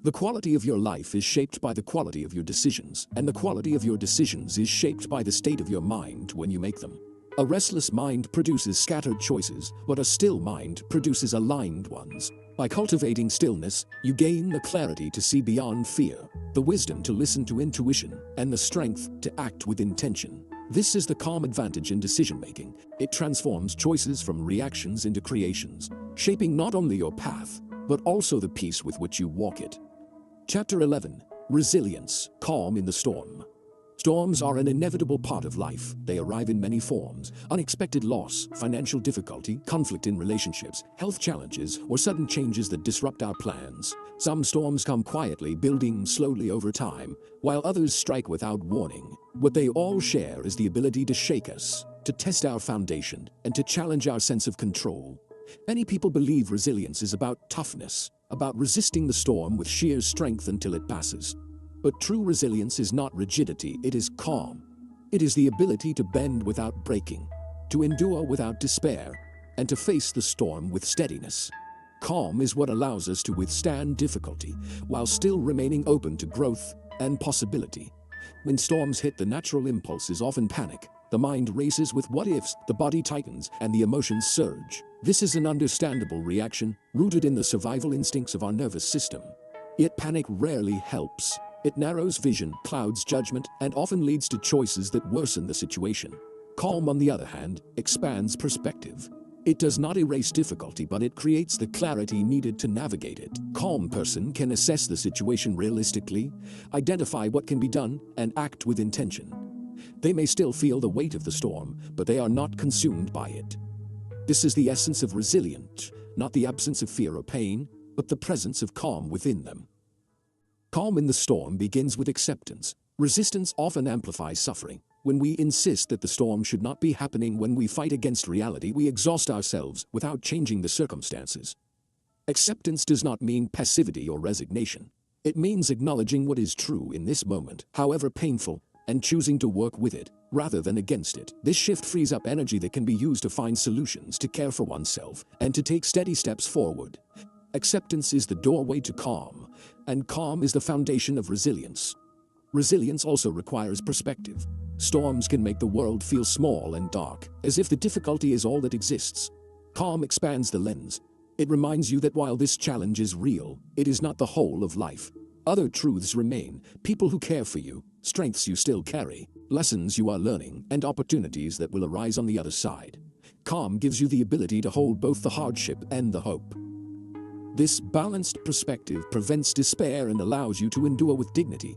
The quality of your life is shaped by the quality of your decisions, and the quality of your decisions is shaped by the state of your mind when you make them. A restless mind produces scattered choices, but a still mind produces aligned ones. By cultivating stillness, you gain the clarity to see beyond fear, the wisdom to listen to intuition, and the strength to act with intention. This is the calm advantage in decision-making. It transforms choices from reactions into creations, shaping not only your path, but also the peace with which you walk it. Chapter 11. Resilience, calm in the storm. Storms are an inevitable part of life. They arrive in many forms: unexpected loss, financial difficulty, conflict in relationships, health challenges, or sudden changes that disrupt our plans. Some storms come quietly, building slowly over time, while others strike without warning. What they all share is the ability to shake us, to test our foundation, and to challenge our sense of control. Many people believe resilience is about toughness, about resisting the storm with sheer strength until it passes. But true resilience is not rigidity, it is calm. It is the ability to bend without breaking, to endure without despair, and to face the storm with steadiness. Calm is what allows us to withstand difficulty while still remaining open to growth and possibility. When storms hit, the natural impulse is often panic. The mind races with what-ifs, the body tightens, and the emotions surge. This is an understandable reaction, rooted in the survival instincts of our nervous system. Yet panic rarely helps. It narrows vision, clouds judgment, and often leads to choices that worsen the situation. Calm, on the other hand, expands perspective. It does not erase difficulty, but it creates the clarity needed to navigate it. Calm person can assess the situation realistically, identify what can be done, and act with intention. They may still feel the weight of the storm, but they are not consumed by it. This is the essence of resilience, not the absence of fear or pain, but the presence of calm within them. Calm in the storm begins with acceptance. Resistance often amplifies suffering. When we insist that the storm should not be happening, when we fight against reality, we exhaust ourselves without changing the circumstances. Acceptance does not mean passivity or resignation. It means acknowledging what is true in this moment, however painful, and choosing to work with it, rather than against it. This shift frees up energy that can be used to find solutions, to care for oneself, and to take steady steps forward. Acceptance is the doorway to calm, and calm is the foundation of resilience. Resilience also requires perspective. Storms can make the world feel small and dark, as if the difficulty is all that exists. Calm expands the lens. It reminds you that while this challenge is real, it is not the whole of life. Other truths remain: people who care for you, strengths you still carry, lessons you are learning, and opportunities that will arise on the other side. Calm gives you the ability to hold both the hardship and the hope. This balanced perspective prevents despair and allows you to endure with dignity.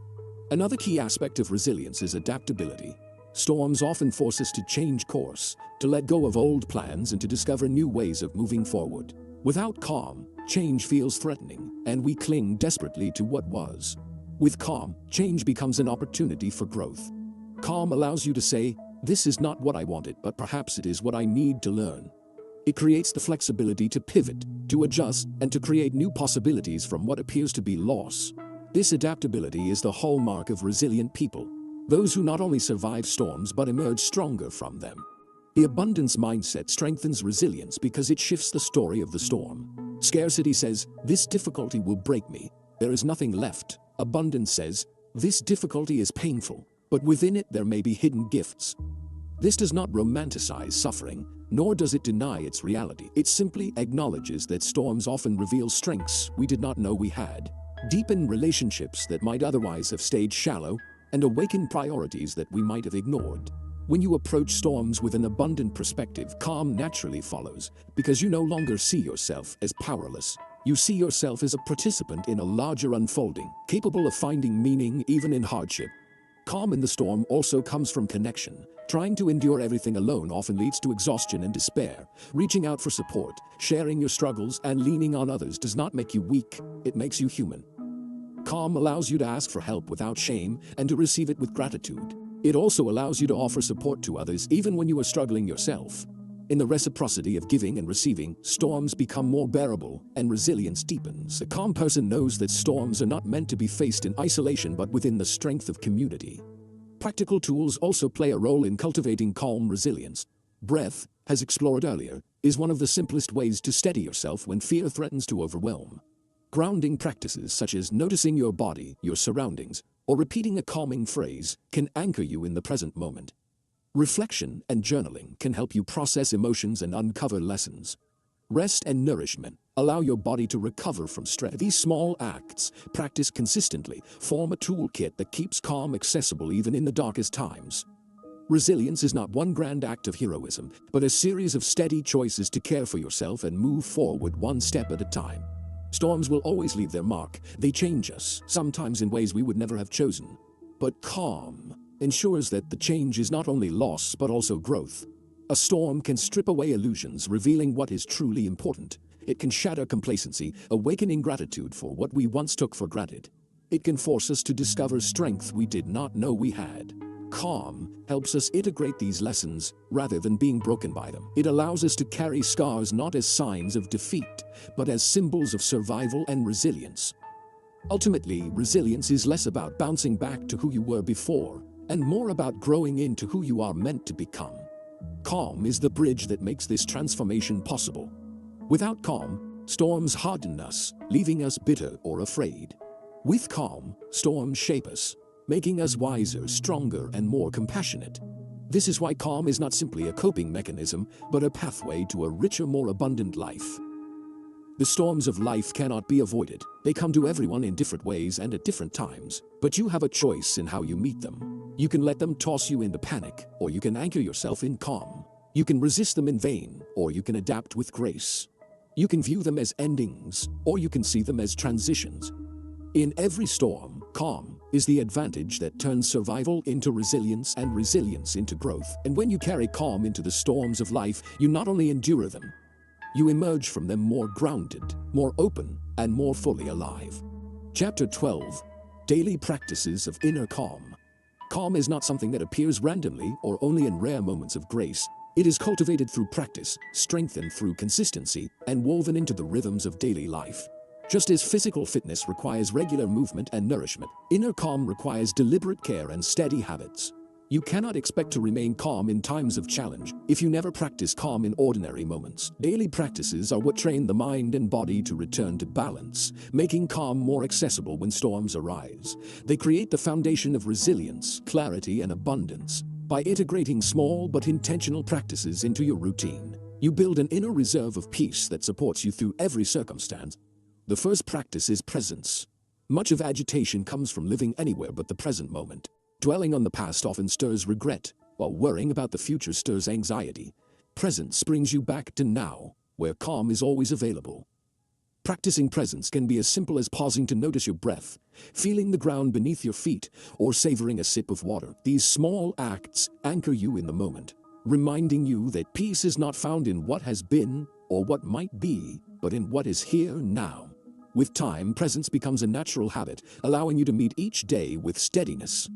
Another key aspect of resilience is adaptability. Storms often force us to change course, to let go of old plans and to discover new ways of moving forward. Without calm, change feels threatening, and we cling desperately to what was. With calm, change becomes an opportunity for growth. Calm allows you to say, "This is not what I wanted, but perhaps it is what I need to learn." It creates the flexibility to pivot, to adjust, and to create new possibilities from what appears to be loss. This adaptability is the hallmark of resilient people, those who not only survive storms but emerge stronger from them. The abundance mindset strengthens resilience because it shifts the story of the storm. Scarcity says, "This difficulty will break me. There is nothing left." Abundance says, "This difficulty is painful, but within it there may be hidden gifts." This does not romanticize suffering, nor does it deny its reality. It simply acknowledges that storms often reveal strengths we did not know we had, deepen relationships that might otherwise have stayed shallow, and awaken priorities that we might have ignored. When you approach storms with an abundant perspective, calm naturally follows, because you no longer see yourself as powerless. You see yourself as a participant in a larger unfolding, capable of finding meaning even in hardship. Calm in the storm also comes from connection. Trying to endure everything alone often leads to exhaustion and despair. Reaching out for support, sharing your struggles, and leaning on others does not make you weak, it makes you human. Calm allows you to ask for help without shame and to receive it with gratitude. It also allows you to offer support to others even when you are struggling yourself. In the reciprocity of giving and receiving, storms become more bearable and resilience deepens. A calm person knows that storms are not meant to be faced in isolation but within the strength of community. Practical tools also play a role in cultivating calm resilience. Breath, as explored earlier, is one of the simplest ways to steady yourself when fear threatens to overwhelm. Grounding practices such as noticing your body, your surroundings, or repeating a calming phrase can anchor you in the present moment. Reflection and journaling can help you process emotions and uncover lessons. Rest and nourishment allow your body to recover from stress. These small acts, practiced consistently, form a toolkit that keeps calm accessible even in the darkest times. Resilience is not one grand act of heroism, but a series of steady choices to care for yourself and move forward one step at a time. Storms will always leave their mark. They change us, sometimes in ways we would never have chosen. But calm ensures that the change is not only loss but also growth. A storm can strip away illusions, revealing what is truly important. It can shatter complacency, awakening gratitude for what we once took for granted. It can force us to discover strength we did not know we had. Calm helps us integrate these lessons rather than being broken by them. It allows us to carry scars not as signs of defeat, but as symbols of survival and resilience. Ultimately, resilience is less about bouncing back to who you were before, and more about growing into who you are meant to become. Calm is the bridge that makes this transformation possible. Without calm, storms harden us, leaving us bitter or afraid. With calm, storms shape us, making us wiser, stronger, and more compassionate. This is why calm is not simply a coping mechanism, but a pathway to a richer, more abundant life. The storms of life cannot be avoided. They come to everyone in different ways and at different times, but you have a choice in how you meet them. You can let them toss you into panic, or you can anchor yourself in calm. You can resist them in vain, or you can adapt with grace. You can view them as endings, or you can see them as transitions. In every storm, calm is the advantage that turns survival into resilience and resilience into growth. And when you carry calm into the storms of life, you not only endure them, you emerge from them more grounded, more open, and more fully alive. Chapter 12. Daily Practices of Inner Calm. Calm is not something that appears randomly or only in rare moments of grace. It is cultivated through practice, strengthened through consistency, and woven into the rhythms of daily life. Just as physical fitness requires regular movement and nourishment, inner calm requires deliberate care and steady habits. You cannot expect to remain calm in times of challenge if you never practice calm in ordinary moments. Daily practices are what train the mind and body to return to balance, making calm more accessible when storms arise. They create the foundation of resilience, clarity, and abundance. By integrating small but intentional practices into your routine, you build an inner reserve of peace that supports you through every circumstance. The first practice is presence. Much of agitation comes from living anywhere but the present moment. Dwelling on the past often stirs regret, while worrying about the future stirs anxiety. Presence brings you back to now, where calm is always available. Practicing presence can be as simple as pausing to notice your breath, feeling the ground beneath your feet, or savoring a sip of water. These small acts anchor you in the moment, reminding you that peace is not found in what has been or what might be, but in what is here now. With time, presence becomes a natural habit, allowing you to meet each day with steadiness.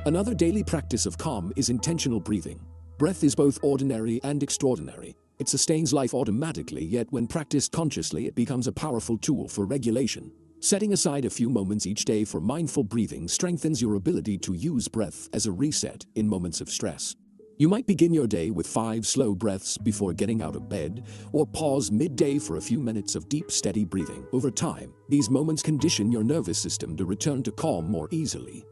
Another daily practice of calm is intentional breathing. Breath is both ordinary and extraordinary. It sustains life automatically, yet when practiced consciously, it becomes a powerful tool for regulation. Setting aside a few moments each day for mindful breathing strengthens your ability to use breath as a reset in moments of stress. You might begin your day with 5 slow breaths before getting out of bed, or pause midday for a few minutes of deep, steady breathing. Over time, these moments condition your nervous system to return to calm more easily.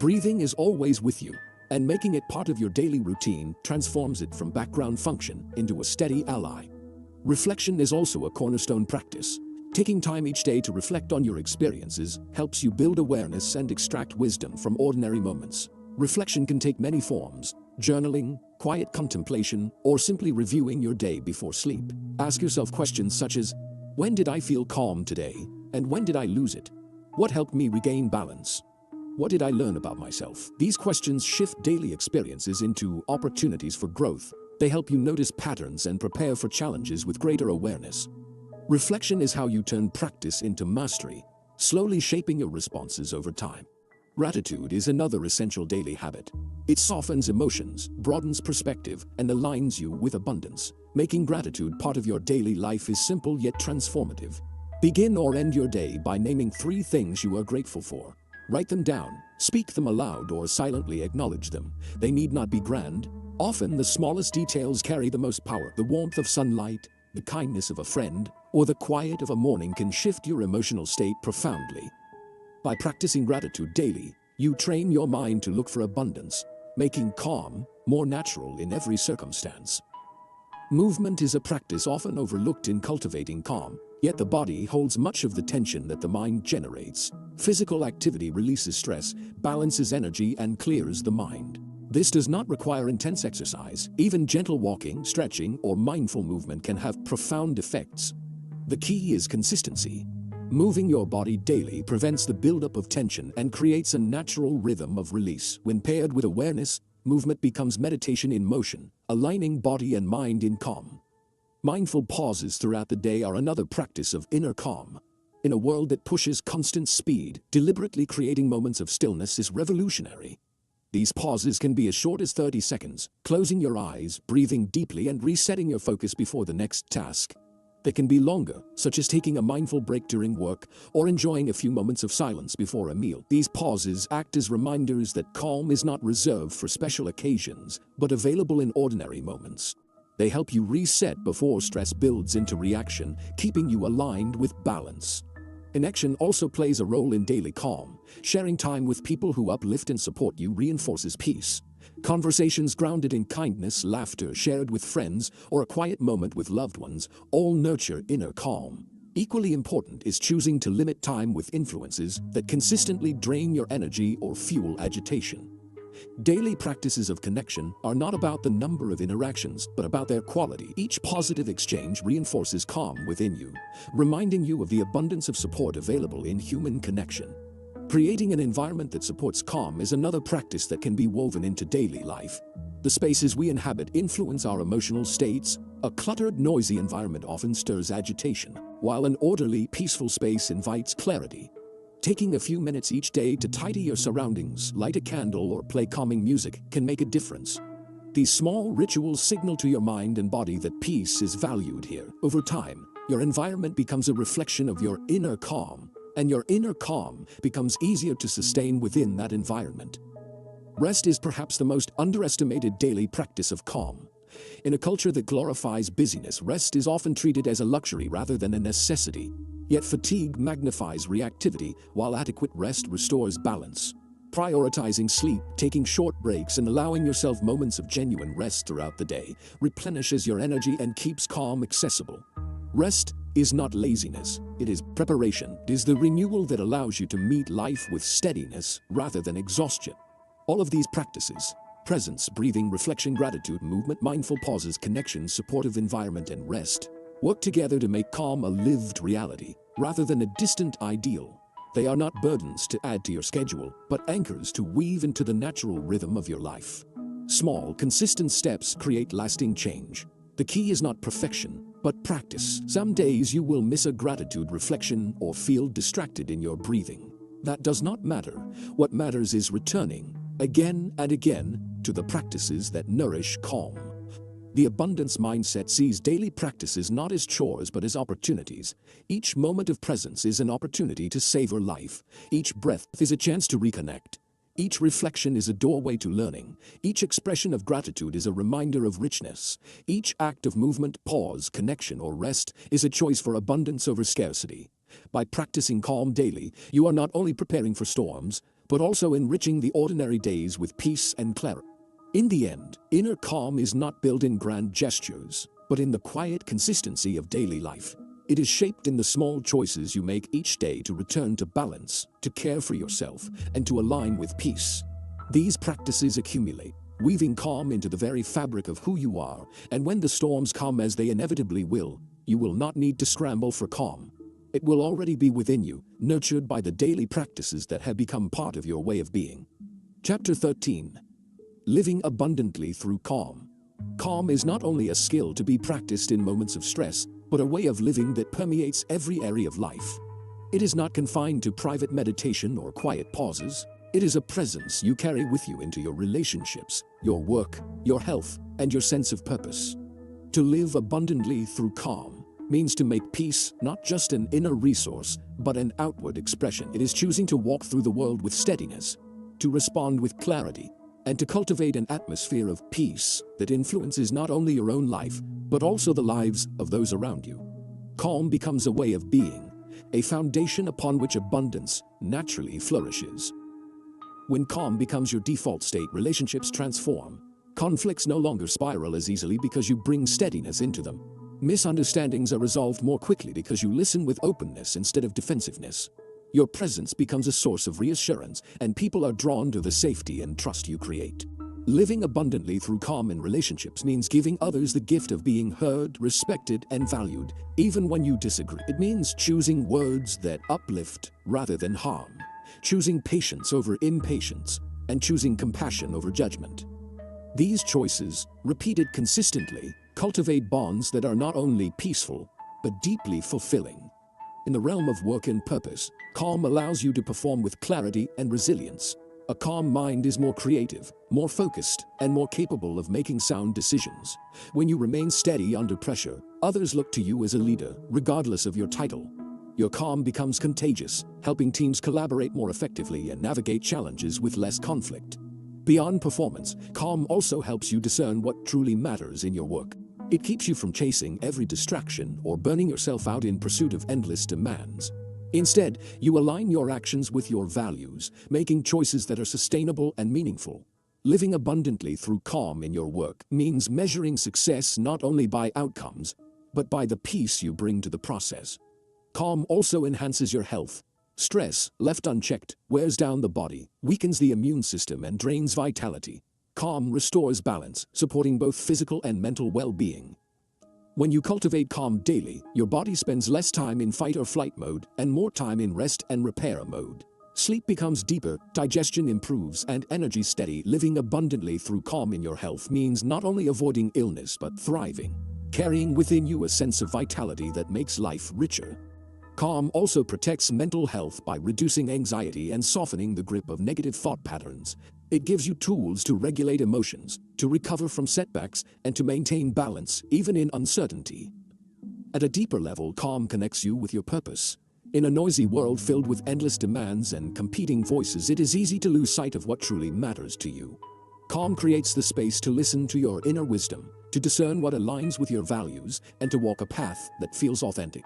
Breathing is always with you, and making it part of your daily routine transforms it from background function into a steady ally. Reflection is also a cornerstone practice. Taking time each day to reflect on your experiences helps you build awareness and extract wisdom from ordinary moments. Reflection can take many forms: journaling, quiet contemplation, or simply reviewing your day before sleep. Ask yourself questions such as, when did I feel calm today? And when did I lose it? What helped me regain balance? What did I learn about myself? These questions shift daily experiences into opportunities for growth. They help you notice patterns and prepare for challenges with greater awareness. Reflection is how you turn practice into mastery, slowly shaping your responses over time. Gratitude is another essential daily habit. It softens emotions, broadens perspective, and aligns you with abundance. Making gratitude part of your daily life is simple yet transformative. Begin or end your day by naming 3 things you are grateful for. Write them down, speak them aloud, or silently acknowledge them. They need not be grand. Often the smallest details carry the most power. The warmth of sunlight, the kindness of a friend, or the quiet of a morning can shift your emotional state profoundly. By practicing gratitude daily, you train your mind to look for abundance, making calm more natural in every circumstance. Movement is a practice often overlooked in cultivating calm, yet the body holds much of the tension that the mind generates. Physical activity releases stress, balances energy, and clears the mind. This does not require intense exercise. Even gentle walking, stretching, or mindful movement can have profound effects. The key is consistency. Moving your body daily prevents the buildup of tension and creates a natural rhythm of release. When paired with awareness, movement becomes meditation in motion, aligning body and mind in calm. Mindful pauses throughout the day are another practice of inner calm. In a world that pushes constant speed, deliberately creating moments of stillness is revolutionary. These pauses can be as short as 30 seconds, closing your eyes, breathing deeply, and resetting your focus before the next task. They can be longer, such as taking a mindful break during work or enjoying a few moments of silence before a meal. These pauses act as reminders that calm is not reserved for special occasions, but available in ordinary moments. They help you reset before stress builds into reaction, keeping you aligned with balance. Connection also plays a role in daily calm. Sharing time with people who uplift and support you reinforces peace. Conversations grounded in kindness, laughter shared with friends, or a quiet moment with loved ones all nurture inner calm. Equally important is choosing to limit time with influences that consistently drain your energy or fuel agitation. Daily practices of connection are not about the number of interactions, but about their quality. Each positive exchange reinforces calm within you, reminding you of the abundance of support available in human connection. Creating an environment that supports calm is another practice that can be woven into daily life. The spaces we inhabit influence our emotional states. A cluttered, noisy environment often stirs agitation, while an orderly, peaceful space invites clarity. Taking a few minutes each day to tidy your surroundings, light a candle, or play calming music can make a difference. These small rituals signal to your mind and body that peace is valued here. Over time, your environment becomes a reflection of your inner calm, and your inner calm becomes easier to sustain within that environment. Rest is perhaps the most underestimated daily practice of calm. In a culture that glorifies busyness, rest is often treated as a luxury rather than a necessity. Yet fatigue magnifies reactivity, while adequate rest restores balance. Prioritizing sleep, taking short breaks, and allowing yourself moments of genuine rest throughout the day replenishes your energy and keeps calm accessible. Rest is not laziness, it is preparation. It is the renewal that allows you to meet life with steadiness rather than exhaustion. All of these practices, presence, breathing, reflection, gratitude, movement, mindful pauses, connection, supportive environment, and rest, work together to make calm a lived reality, rather than a distant ideal. They are not burdens to add to your schedule, but anchors to weave into the natural rhythm of your life. Small, consistent steps create lasting change. The key is not perfection, but practice. Some days you will miss a gratitude reflection or feel distracted in your breathing. That does not matter. What matters is returning, again and again, to the practices that nourish calm. The abundance mindset sees daily practices not as chores but as opportunities. Each moment of presence is an opportunity to savor life. Each breath is a chance to reconnect. Each reflection is a doorway to learning. Each expression of gratitude is a reminder of richness. Each act of movement, pause, connection, or rest is a choice for abundance over scarcity. By practicing calm daily, you are not only preparing for storms, but also enriching the ordinary days with peace and clarity. In the end, inner calm is not built in grand gestures, but in the quiet consistency of daily life. It is shaped in the small choices you make each day to return to balance, to care for yourself, and to align with peace. These practices accumulate, weaving calm into the very fabric of who you are, and when the storms come, as they inevitably will, you will not need to scramble for calm. It will already be within you, nurtured by the daily practices that have become part of your way of being. Chapter 13. Living abundantly through calm. Calm is not only a skill to be practiced in moments of stress, but a way of living that permeates every area of life. It is not confined to private meditation or quiet pauses. It is a presence you carry with you into your relationships, your work, your health, and your sense of purpose. To live abundantly through calm means to make peace not just an inner resource, but an outward expression. It is choosing to walk through the world with steadiness, to respond with clarity, and to cultivate an atmosphere of peace that influences not only your own life, but also the lives of those around you. Calm becomes a way of being, a foundation upon which abundance naturally flourishes. When calm becomes your default state, relationships transform. Conflicts no longer spiral as easily because you bring steadiness into them. Misunderstandings are resolved more quickly because you listen with openness instead of defensiveness. Your presence becomes a source of reassurance, and people are drawn to the safety and trust you create. Living abundantly through calm in relationships means giving others the gift of being heard, respected, and valued, even when you disagree. It means choosing words that uplift rather than harm, choosing patience over impatience, and choosing compassion over judgment. These choices, repeated consistently, cultivate bonds that are not only peaceful, but deeply fulfilling. In the realm of work and purpose, calm allows you to perform with clarity and resilience. A calm mind is more creative, more focused, and more capable of making sound decisions. When you remain steady under pressure, others look to you as a leader, regardless of your title. Your calm becomes contagious, helping teams collaborate more effectively and navigate challenges with less conflict. Beyond performance, calm also helps you discern what truly matters in your work. It keeps you from chasing every distraction or burning yourself out in pursuit of endless demands. Instead, you align your actions with your values, making choices that are sustainable and meaningful. Living abundantly through calm in your work means measuring success not only by outcomes, but by the peace you bring to the process. Calm also enhances your health. Stress, left unchecked, wears down the body, weakens the immune system, and drains vitality. Calm restores balance, supporting both physical and mental well-being. When you cultivate calm daily, your body spends less time in fight or flight mode and more time in rest and repair mode. Sleep becomes deeper, digestion improves, and energy steady. Living abundantly through calm in your health means not only avoiding illness but thriving, carrying within you a sense of vitality that makes life richer. Calm also protects mental health by reducing anxiety and softening the grip of negative thought patterns. It gives you tools to regulate emotions, to recover from setbacks, and to maintain balance even in uncertainty. At a deeper level, calm connects you with your purpose. In a noisy world filled with endless demands and competing voices, it is easy to lose sight of what truly matters to you. Calm creates the space to listen to your inner wisdom, to discern what aligns with your values, and to walk a path that feels authentic.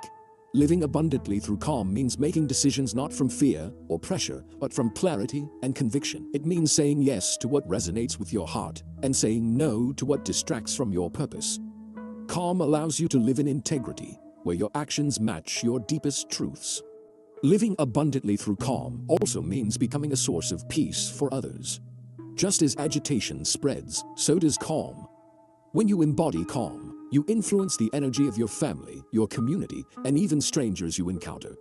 Living abundantly through calm means making decisions not from fear or pressure, but from clarity and conviction. It means saying yes to what resonates with your heart and saying no to what distracts from your purpose. Calm allows you to live in integrity, where your actions match your deepest truths. Living abundantly through calm also means becoming a source of peace for others. Just as agitation spreads, so does calm. When you embody calm, you influence the energy of your family, your community, and even strangers you encounter.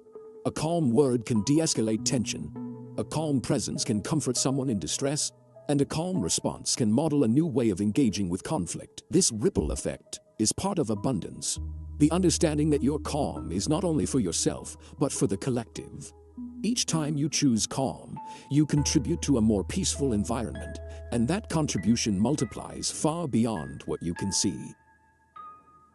A calm word can de-escalate tension. A calm presence can comfort someone in distress, and a calm response can model a new way of engaging with conflict. This ripple effect is part of abundance. The understanding that your calm is not only for yourself, but for the collective. Each time you choose calm, you contribute to a more peaceful environment, and that contribution multiplies far beyond what you can see.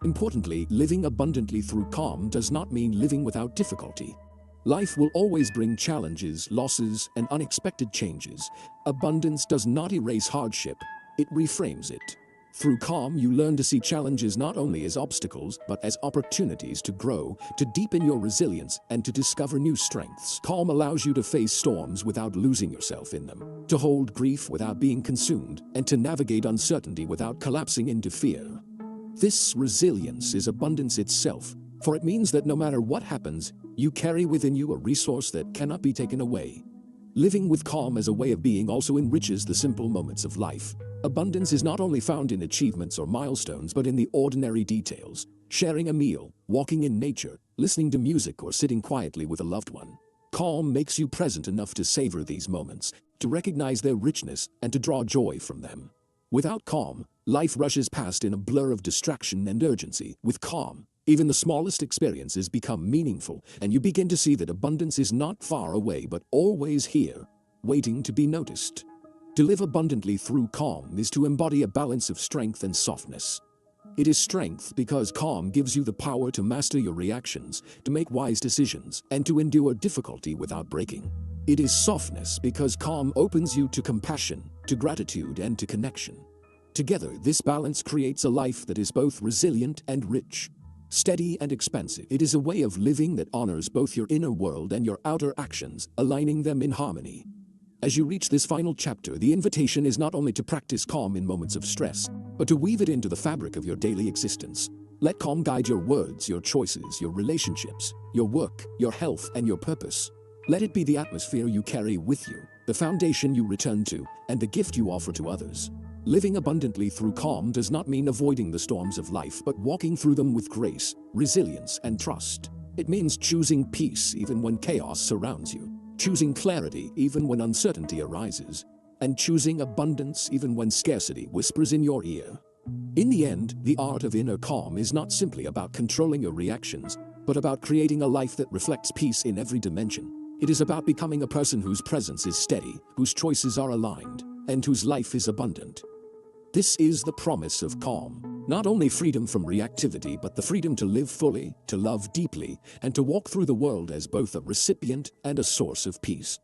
Importantly, living abundantly through calm does not mean living without difficulty. Life will always bring challenges, losses, and unexpected changes. Abundance does not erase hardship, it reframes it. Through calm, you learn to see challenges not only as obstacles, but as opportunities to grow, to deepen your resilience, and to discover new strengths. Calm allows you to face storms without losing yourself in them, to hold grief without being consumed, and to navigate uncertainty without collapsing into fear. This resilience is abundance itself, For it means that no matter what happens, you carry within you a resource that cannot be taken away. Living with calm as a way of being also enriches the simple moments of life. Abundance is not only found in achievements or milestones, but in the ordinary details. Sharing a meal, walking in nature, listening to music, or sitting quietly with a loved one. Calm makes you present enough to savor these moments, to recognize their richness, and to draw joy from them. Without calm, life rushes past in a blur of distraction and urgency. With calm, even the smallest experiences become meaningful, and you begin to see that abundance is not far away but always here, waiting to be noticed. To live abundantly through calm is to embody a balance of strength and softness. It is strength because calm gives you the power to master your reactions, to make wise decisions, and to endure difficulty without breaking. It is softness because calm opens you to compassion, to gratitude, and to connection. Together, this balance creates a life that is both resilient and rich, steady and expansive. It is a way of living that honors both your inner world and your outer actions, aligning them in harmony. As you reach this final chapter, the invitation is not only to practice calm in moments of stress, but to weave it into the fabric of your daily existence. Let calm guide your words, your choices, your relationships, your work, your health, and your purpose. Let it be the atmosphere you carry with you, the foundation you return to, and the gift you offer to others. Living abundantly through calm does not mean avoiding the storms of life, but walking through them with grace, resilience, and trust. It means choosing peace even when chaos surrounds you, choosing clarity even when uncertainty arises, and choosing abundance even when scarcity whispers in your ear. In the end, the art of inner calm is not simply about controlling your reactions, but about creating a life that reflects peace in every dimension. It is about becoming a person whose presence is steady, whose choices are aligned, and whose life is abundant. This is the promise of calm. Not only freedom from reactivity, but the freedom to live fully, to love deeply, and to walk through the world as both a recipient and a source of peace.